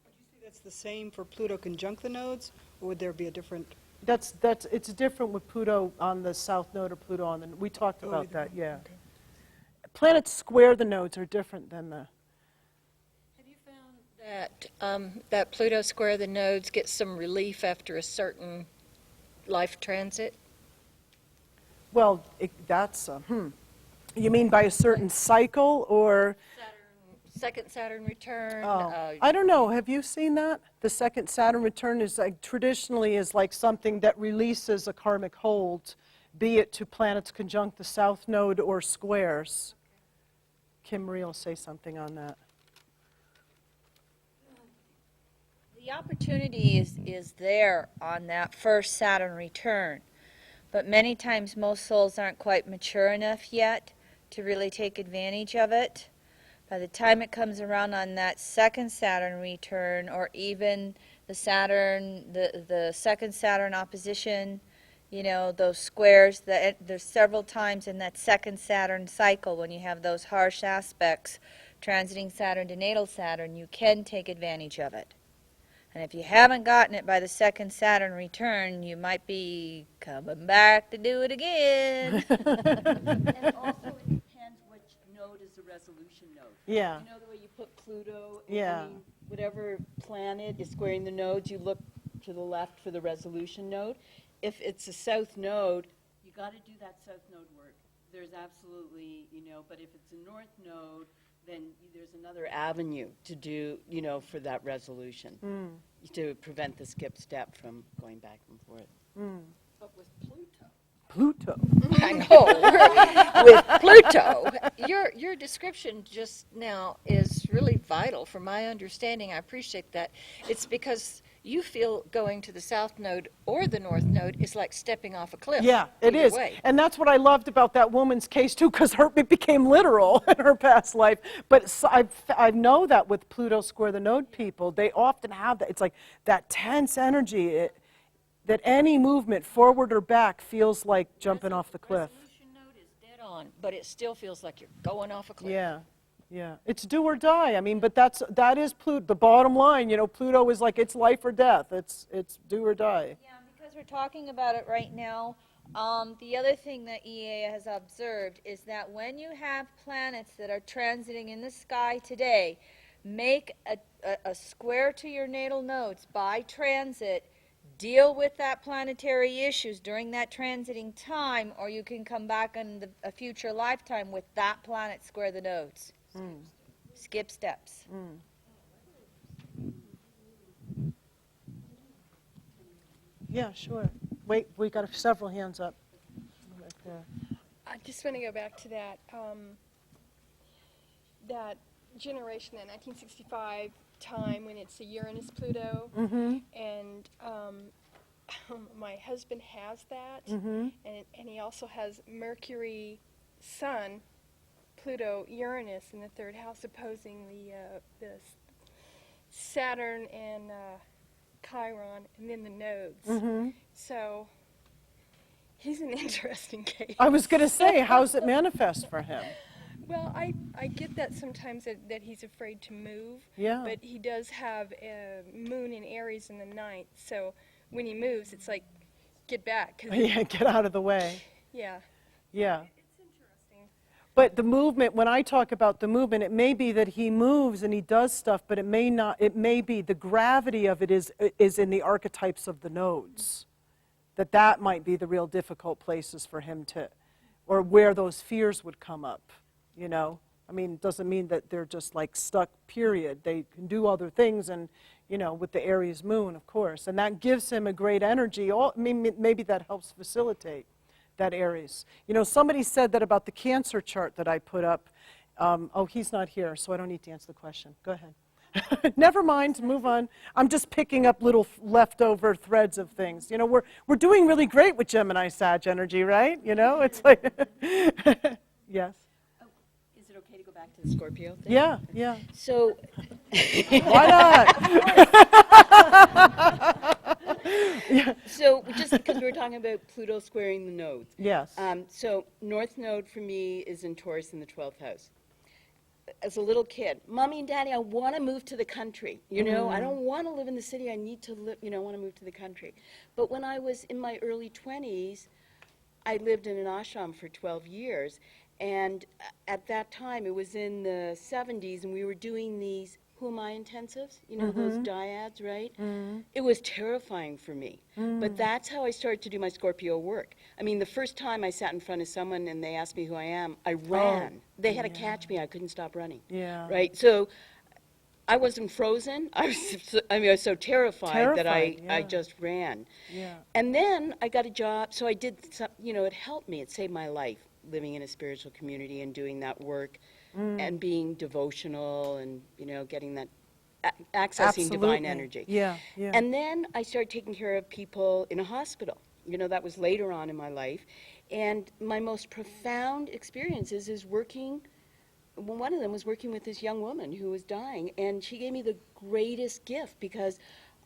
Would you say that's the same for Pluto conjunct the nodes, or would there be a different? It's different with Pluto on the south node or Pluto on the, we talked about that, yeah. Okay. Planets square the nodes are different than the, Have you found that Pluto square the nodes gets some relief after a certain life transit? well, that's, you mean by a certain cycle or? Second Saturn return. I don't know, have you seen that? The second Saturn return is like, traditionally is like something that releases a karmic hold, be it to planets conjunct the south node or squares. Kim Marie will say something on that. The opportunity is there on that first Saturn return, but many times most souls aren't quite mature enough yet to really take advantage of it. By the time it comes around on that second Saturn return, or even the second Saturn opposition, you know, those squares, there's several times in that second Saturn cycle when you have those harsh aspects transiting Saturn to natal Saturn, you can take advantage of it. And if you haven't gotten it by the second Saturn return, you might be coming back to do it again. And also it depends which node is the resolution node. Yeah. You know the way you put Pluto, Yeah. Whatever planet is squaring the nodes, you look to the left for the resolution node. If it's a south node, You got to do that south node work. There's absolutely, but if it's a north node, then there's another avenue to do, for that resolution, to prevent the skip step from going back and forth. But with Pluto. Pluto. I know. With Pluto, your description just now is really vital for my understanding. I appreciate that. It's because you feel going to the south node or the north node is like stepping off a cliff. Yeah, it either is. way. And that's what I loved about that woman's case, too, because it became literal in her past life. But I know that with Pluto square the node people, they often have that. It's like that tense energy, that any movement, forward or back, feels like jumping off the cliff. Resolution node is dead on, but it still feels like you're going off a cliff. Yeah. Yeah, it's do or die. I mean, but that is Pluto. The bottom line, Pluto is like it's life or death. It's do or die. Yeah, because we're talking about it right now, the other thing that EA has observed is that when you have planets that are transiting in the sky today, make a square to your natal nodes by transit, deal with that planetary issues during that transiting time, or you can come back in a future lifetime with that planet square the nodes. Skip steps. Yeah, sure. Wait, we got several hands up. Right there. I just want to go back to that that generation, that 1965 time when it's a Uranus-Pluto, and my husband has that, and he also has Mercury, Sun, Pluto, Uranus in the third house, opposing the Saturn and Chiron, and then the nodes. So he's an interesting case. I was going to say, how's it manifest for him? Well, I get that sometimes that he's afraid to move. Yeah. But he does have a moon in Aries in the 9th, so when he moves, it's like, get back. 'Cause Yeah, get out of the way. Yeah. Yeah. It's interesting. But the movement, when I talk about the movement, it may be that he moves and he does stuff, but it may not. It may be the gravity of it is in the archetypes of the nodes. That might be the real difficult places for him to, or where those fears would come up. I mean, it doesn't mean that they're just like stuck. Period. They can do other things, and with the Aries moon, of course, and that gives him a great energy. Maybe that helps facilitate that Aries. Somebody said that about the Cancer chart that I put up. Oh, he's not here, so I don't need to answer the question. Go ahead. Never mind, move on. I'm just picking up little leftover threads of things. We're doing really great with Gemini Sag energy, right? It's like, yes. Is it okay to go back back to the Scorpio thing? Yeah, yeah. So, why not? So, just because we were talking about Pluto squaring the nodes. Yes. So, North Node for me is in Taurus in the 12th house. As a little kid, Mommy and Daddy, I want to move to the country. You know, I don't want to live in the city. I need to live, I want to move to the country. But when I was in my early 20s, I lived in an ashram for 12 years. And at that time, it was in the 70s, and we were doing these Who Am I intensives, those dyads, right? It was terrifying for me. But that's how I started to do my Scorpio work. I mean, the first time I sat in front of someone and they asked me who I am, I ran. They had to catch me. I couldn't stop running. Yeah. Right? So I wasn't frozen. I was so terrified that I just ran. Yeah. And then I got a job. So I did, it helped me. It saved my life, living in a spiritual community and doing that work. And being devotional and, getting that, accessing divine energy. Yeah, yeah. And then I started taking care of people in a hospital. That was later on in my life. And my most profound experiences is working, one of them was working with this young woman who was dying. And she gave me the greatest gift because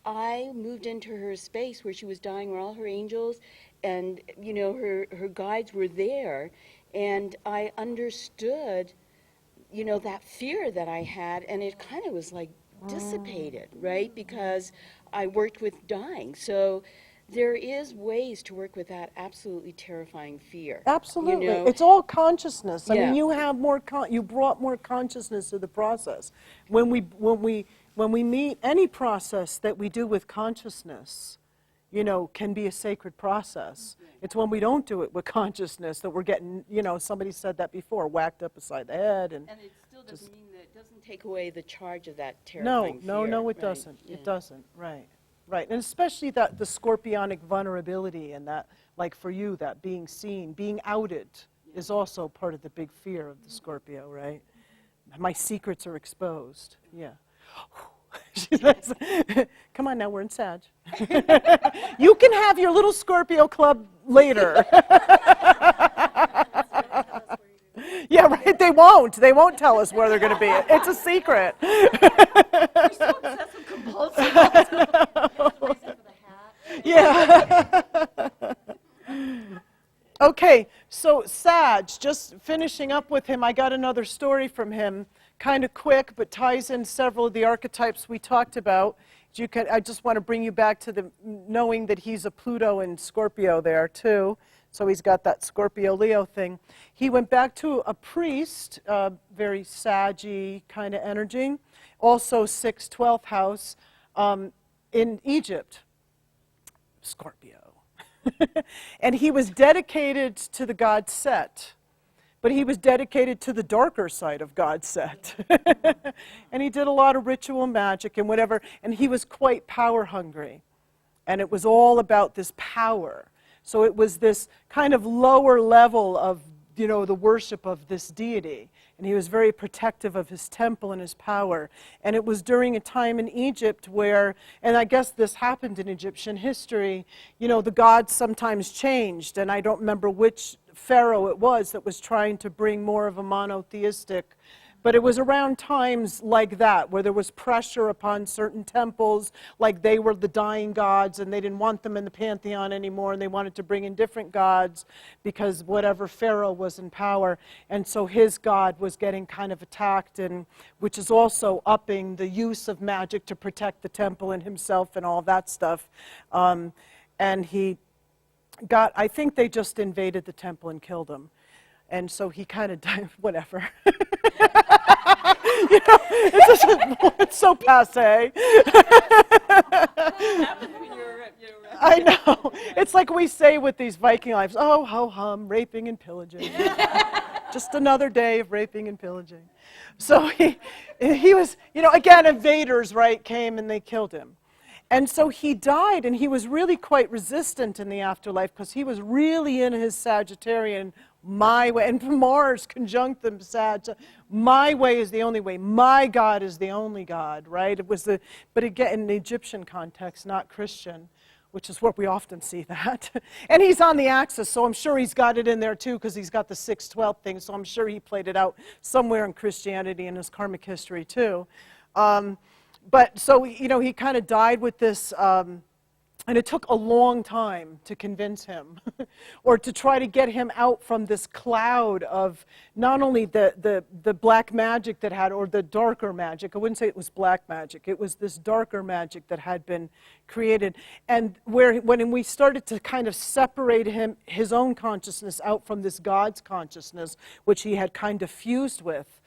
I moved into her space where she was dying, where all her angels and, her guides were there. And I understood that fear that I had, and it kind of was like dissipated, right? Because I worked with dying. So there is ways to work with that absolutely terrifying fear. Absolutely. It's all consciousness. I Yeah. mean, you have more you brought more consciousness to the process. When we meet any process that we do with consciousness, can be a sacred process. It's when we don't do it with consciousness that we're getting, somebody said that before, whacked up beside the head. And it still doesn't mean that it doesn't take away the charge of that terrifying fear. No, it right? doesn't. Yeah. It doesn't, right. Right, and especially the scorpionic vulnerability and that, like for you, that being seen, being outed is also part of the big fear of the Scorpio, right? My secrets are exposed, yeah. She says, come on now, we're in Sag. You can have your little Scorpio club later. Yeah, right, they won't tell us where they're going to be. It's a secret. We're so obsessive compulsive. Yeah. Okay, so Sag, just finishing up with him, I got another story from him, kind of quick, but ties in several of the archetypes we talked about. I just want to bring you back to knowing that he's a Pluto and Scorpio there too. So he's got that Scorpio-Leo thing. He went back to a priest, very Saggy kind of energy, also 6th, 12th house in Egypt, Scorpio. And he was dedicated to the god Set, but he was dedicated to the darker side of god Set. And he did a lot of ritual magic and whatever, and he was quite power hungry. And it was all about this power. So it was this kind of lower level of, the worship of this deity. And he was very protective of his temple and his power. And it was during a time in Egypt where, and I guess this happened in Egyptian history, the gods sometimes changed. And I don't remember which pharaoh it was that was trying to bring more of a monotheistic. But it was around times like that, where there was pressure upon certain temples, like they were the dying gods, and they didn't want them in the pantheon anymore, and they wanted to bring in different gods, because whatever pharaoh was in power. And so his god was getting kind of attacked, and which is also upping the use of magic to protect the temple and himself and all that stuff. And he got, I think they just invaded the temple and killed him. And so he kind of died, whatever. It's so passé. I know. It's like we say with these Viking lives, oh, ho hum, raping and pillaging. Just another day of raping and pillaging. So he was, again, invaders, right, came and they killed him. And so he died, and he was really quite resistant in the afterlife because he was really in his Sagittarian, my way, and Mars conjunct them, my way is the only way, my God is the only God, right? It was but again, in the Egyptian context, not Christian, which is where we often see that. And he's on the axis, so I'm sure he's got it in there too, because he's got the 6-12 thing, so I'm sure he played it out somewhere in Christianity in his karmic history too. But so, you know, he kind of died with this, and it took a long time to convince him or to try to get him out from this cloud of not only the black magic that had, or the darker magic. I wouldn't say it was black magic. It was this darker magic that had been created. And when we started to kind of separate his own consciousness out from this God's consciousness, which he had kind of fused with,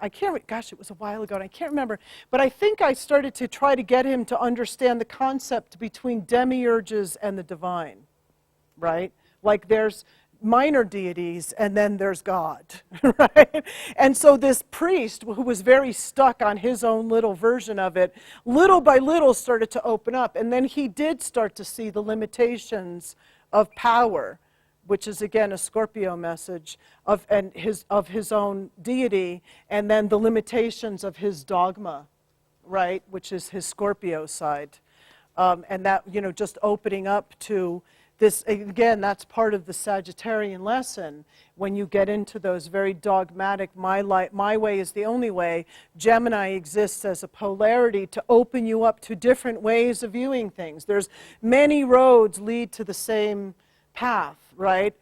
I can't, gosh, it was a while ago, and I can't remember, but I think I started to try to get him to understand the concept between demiurges and the divine, right? Like there's minor deities, and then there's God, right? And so this priest, who was very stuck on his own little version of it, little by little started to open up, and then he did start to see the limitations of power, which is again a Scorpio message of his own deity, and then the limitations of his dogma, right, which is his Scorpio side, and that, you know, just opening up to this, again, that's part of the Sagittarian lesson. When you get into those very dogmatic, my way is the only way, Gemini exists as a polarity to open you up to different ways of viewing things. There's many roads lead to the same path, right?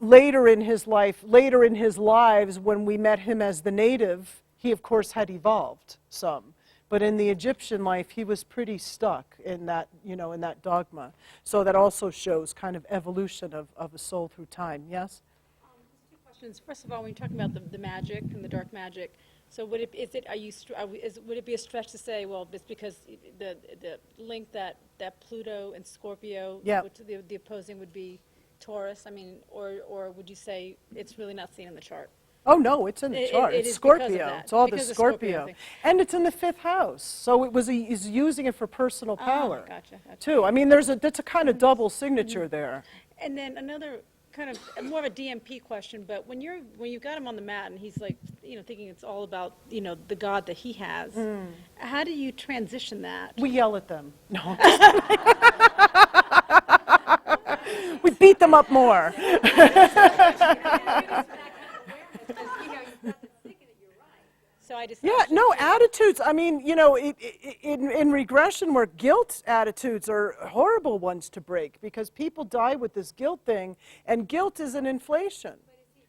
Later in his life, later in his lives, when we met him as the native, he of course had evolved some. But in the Egyptian life, he was pretty stuck in that, you know, in that dogma. So that also shows kind of evolution of a soul through time. Yes? Two questions. First of all, when you're talking about the magic and the dark magic, so would it be a stretch to say, well, it's because the link that Pluto and Scorpio, yeah, which the opposing would be Taurus? I mean, or would you say it's really not seen in the chart? Oh no, it's in the chart. It's Scorpio. It's all the Scorpio. And it's in the 5th house. So he's using it for personal power. Gotcha. Too. I mean, that's a kind of double signature there. And then another kind of more of a DMP question, but when you've got him on the mat and he's like, you know, thinking it's all about, you know, the God that he has, how do you transition that? We yell at them. No. We beat them up more. So I just attitudes. I mean, you know, in regression work, guilt attitudes are horrible ones to break because people die with this guilt thing, and guilt is an inflation.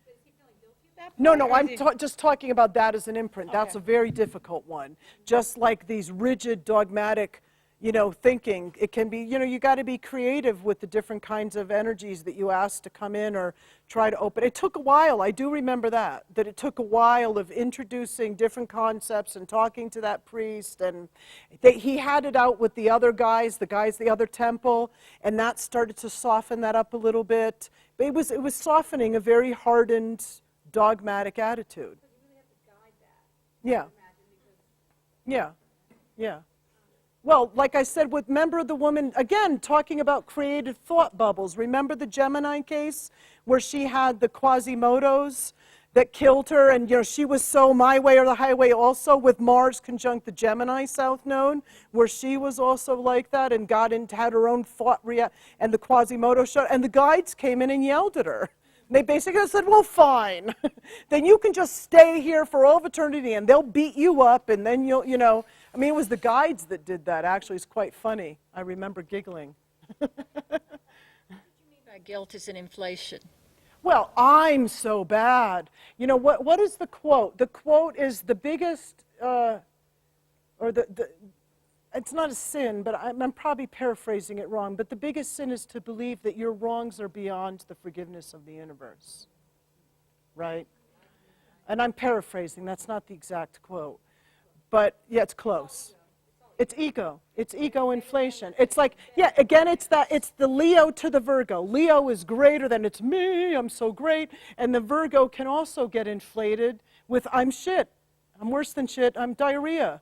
But is he feeling guilty at that point? No, I'm just talking about that as an imprint. Okay. That's a very difficult one. Just like these rigid, dogmatic, you know, thinking, it can be, you know, you got to be creative with the different kinds of energies that you ask to come in or try to open. It took a while, I do remember that it took a while of introducing different concepts and talking to that priest, and he had it out with the other guys, the other temple, and that started to soften that up a little bit. But it was softening a very hardened, dogmatic attitude. So you really have to guide that. Yeah. Well, like I said, with Member of the Woman, again, talking about creative thought bubbles. Remember the Gemini case where she had the Quasimodos that killed her, and, you know, she was so my way or the highway also, with Mars conjunct the Gemini South Node, where she was also like that and had her own thought and the Quasimodo showed, and the guides came in and yelled at her. They basically said, well, fine. Then you can just stay here for all of eternity, and they'll beat you up, and then you'll, you know. I mean, it was the guides that did that, actually. It's quite funny. I remember giggling. What do you mean by guilt is an inflation? Well, I'm so bad. You know, what is the quote? The quote is the biggest, it's not a sin, but I'm probably paraphrasing it wrong, but the biggest sin is to believe that your wrongs are beyond the forgiveness of the universe, right? And I'm paraphrasing, that's not the exact quote. But, yeah, it's close. It's ego. It's ego inflation. It's like, yeah, again, it's the Leo to the Virgo. Leo is greater than it's me, I'm so great. And the Virgo can also get inflated with I'm shit. I'm worse than shit, I'm diarrhea.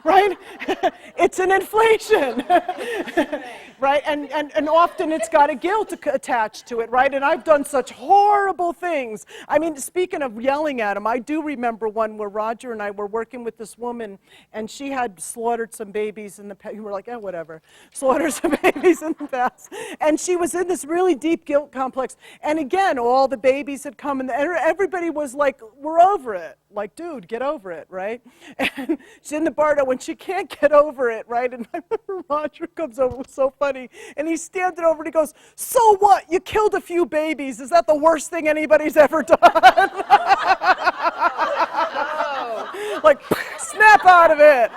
right? It's an inflation, right? And often it's got a guilt attached to it, right? And I've done such horrible things. I mean, speaking of yelling at him, I do remember one where Roger and I were working with this woman, and she had slaughtered some babies in the past. We were like, whatever. Slaughtered some babies in the past. And she was in this really deep guilt complex. And again, all the babies had come, and everybody was like, we're over it. Like, dude, get over it, right? And she's in the Bardo when she can't get over it, right? And I remember Roger comes over, it was so funny, and he's standing over and he goes, so what? You killed a few babies. Is that the worst thing anybody's ever done? Like, snap out of it.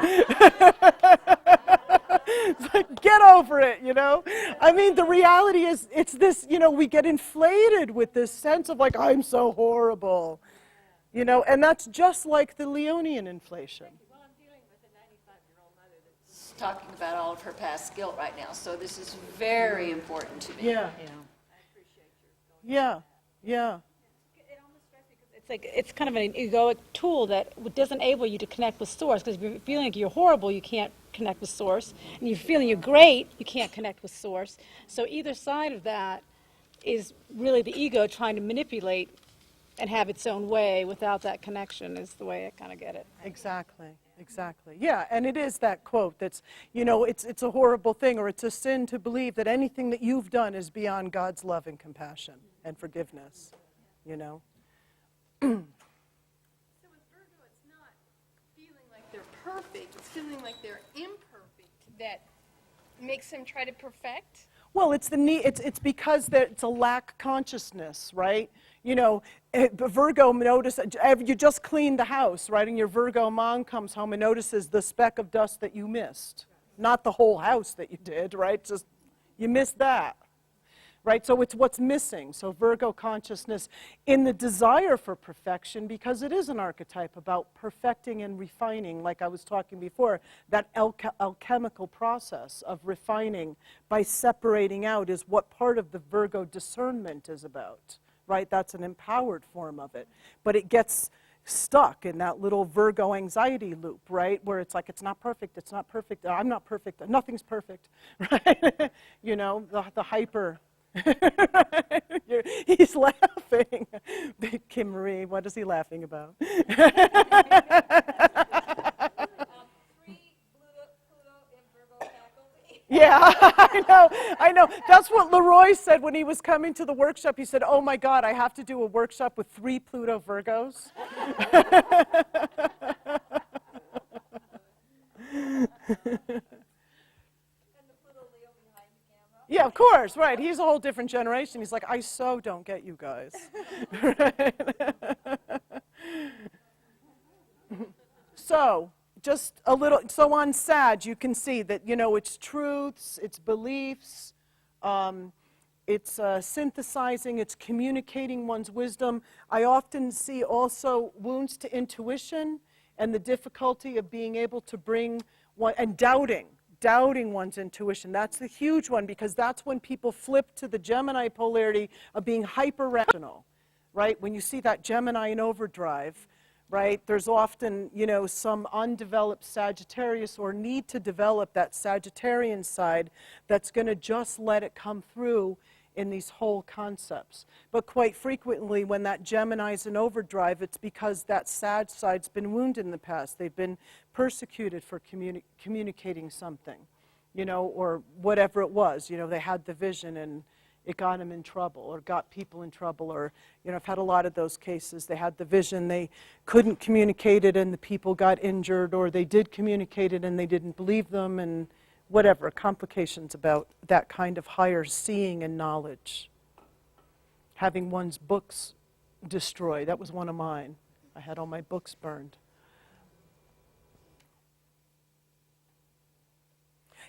It's like, get over it, you know? I mean, the reality is, it's this, you know, we get inflated with this sense of like, I'm so horrible. You know, and that's just like the Leonian inflation. Well, I'm dealing with a 95-year-old mother that's talking about all of her past guilt right now, so this is very important to me. Yeah. Yeah. Yeah. It's like it's kind of an egoic tool that doesn't enable you to connect with source, because if you're feeling like you're horrible, you can't connect with source, and you're feeling you're great, you can't connect with source. So either side of that is really the ego trying to manipulate and have its own way without that connection, is the way I kind of get it. Exactly. Exactly. Yeah, and it is that quote that's, you know, it's a horrible thing, or it's a sin to believe that anything that you've done is beyond God's love and compassion and forgiveness, you know. So with Virgo, it's not feeling like they're perfect, it's feeling like they're imperfect that makes them try to perfect? Well, it's the need. It's because it's a lack consciousness, right? You know, Virgo notice you just cleaned the house, right? And your Virgo mom comes home and notices the speck of dust that you missed, not the whole house that you did, right? Just you missed that, right? So it's what's missing. So Virgo consciousness in the desire for perfection, because it is an archetype about perfecting and refining, like I was talking before, that alchemical process of refining by separating out is what part of the Virgo discernment is about, right? That's an empowered form of it. But it gets stuck in that little Virgo anxiety loop, right? Where it's like, it's not perfect, I'm not perfect, nothing's perfect, right? You know, the hyper. He's laughing. Kim Marie, what is he laughing about? Yeah, I know. That's what Leroy said when he was coming to the workshop. He said, oh my God, I have to do a workshop with 3 Pluto Virgos. Yeah, of course, right. He's a whole different generation. He's like, I so don't get you guys. So, just a little, so on Sag, you can see that, you know, it's truths, it's beliefs, it's synthesizing, it's communicating one's wisdom. I often see also wounds to intuition and the difficulty of being able to bring one, and doubting one's intuition. That's the huge one, because that's when people flip to the Gemini polarity of being hyper-rational, right? When you see that Gemini in overdrive, right, there's often, you know, some undeveloped Sagittarius or need to develop that Sagittarian side that's going to just let it come through in these whole concepts. But quite frequently when that Gemini's in overdrive, it's because that Sag side's been wounded in the past. They've been persecuted for communicating something, you know, or whatever it was. You know, they had the vision and it got them in trouble or got people in trouble, or, you know, I've had a lot of those cases. They had the vision, they couldn't communicate it and the people got injured, or they did communicate it and they didn't believe them, and whatever, complications about that kind of higher seeing and knowledge. Having one's books destroyed, that was one of mine. I had all my books burned.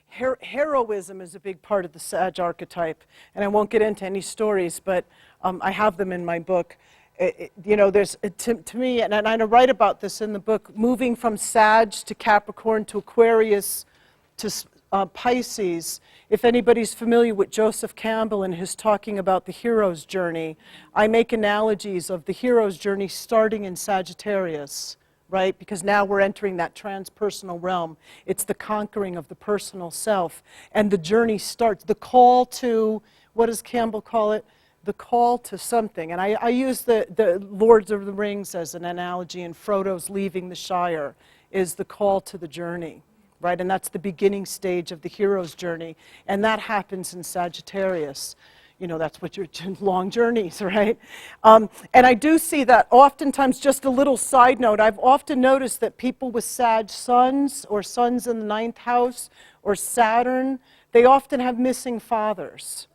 Heroism is a big part of the Sag archetype, and I won't get into any stories, but I have them in my book. You know, there's, to me, and I write about this in the book, moving from Sag to Capricorn to Aquarius to Pisces. If anybody's familiar with Joseph Campbell and his talking about the hero's journey, I make analogies of the hero's journey starting in Sagittarius, right? Because now we're entering that transpersonal realm. It's the conquering of the personal self. And the journey starts. The call to, what does Campbell call it? The call to something. And I use the Lords of the Rings as an analogy, and Frodo's leaving the Shire is the call to the journey, right? And that's the beginning stage of the hero's journey. And that happens in Sagittarius. You know, that's what your long journeys, right? And I do see that oftentimes, just a little side note, I've often noticed that people with Sag suns or suns in the 9th house or Saturn, they often have missing fathers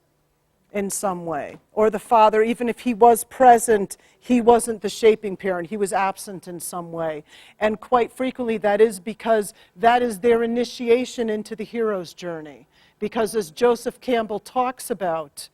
in some way. Or the father, even if he was present, he wasn't the shaping parent. He was absent in some way. And quite frequently that is because that is their initiation into the hero's journey. Because as Joseph Campbell talks about,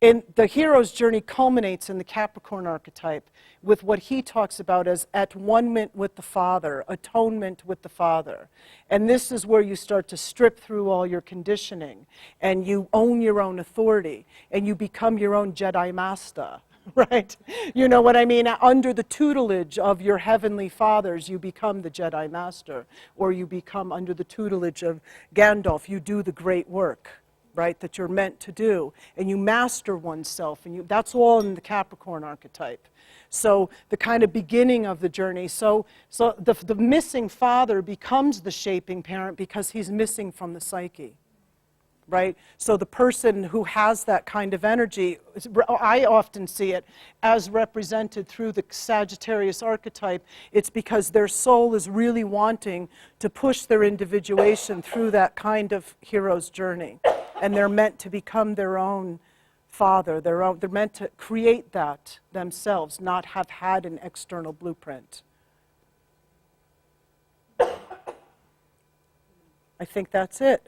in the hero's journey culminates in the Capricorn archetype with what he talks about as at-one-ment with the Father, atonement with the Father. And this is where you start to strip through all your conditioning, and you own your own authority, and you become your own Jedi Master, right? You know what I mean? Under the tutelage of your heavenly fathers, you become the Jedi Master, or you become under the tutelage of Gandalf, you do the great work, right, that you're meant to do, and you master oneself, and that's all in the Capricorn archetype. So the kind of beginning of the journey. So the missing father becomes the shaping parent because he's missing from the psyche, right? So the person who has that kind of energy, I often see it as represented through the Sagittarius archetype. It's because their soul is really wanting to push their individuation through that kind of hero's journey. And they're meant to become their own father. They're meant to create that themselves, not have had an external blueprint. I think that's it.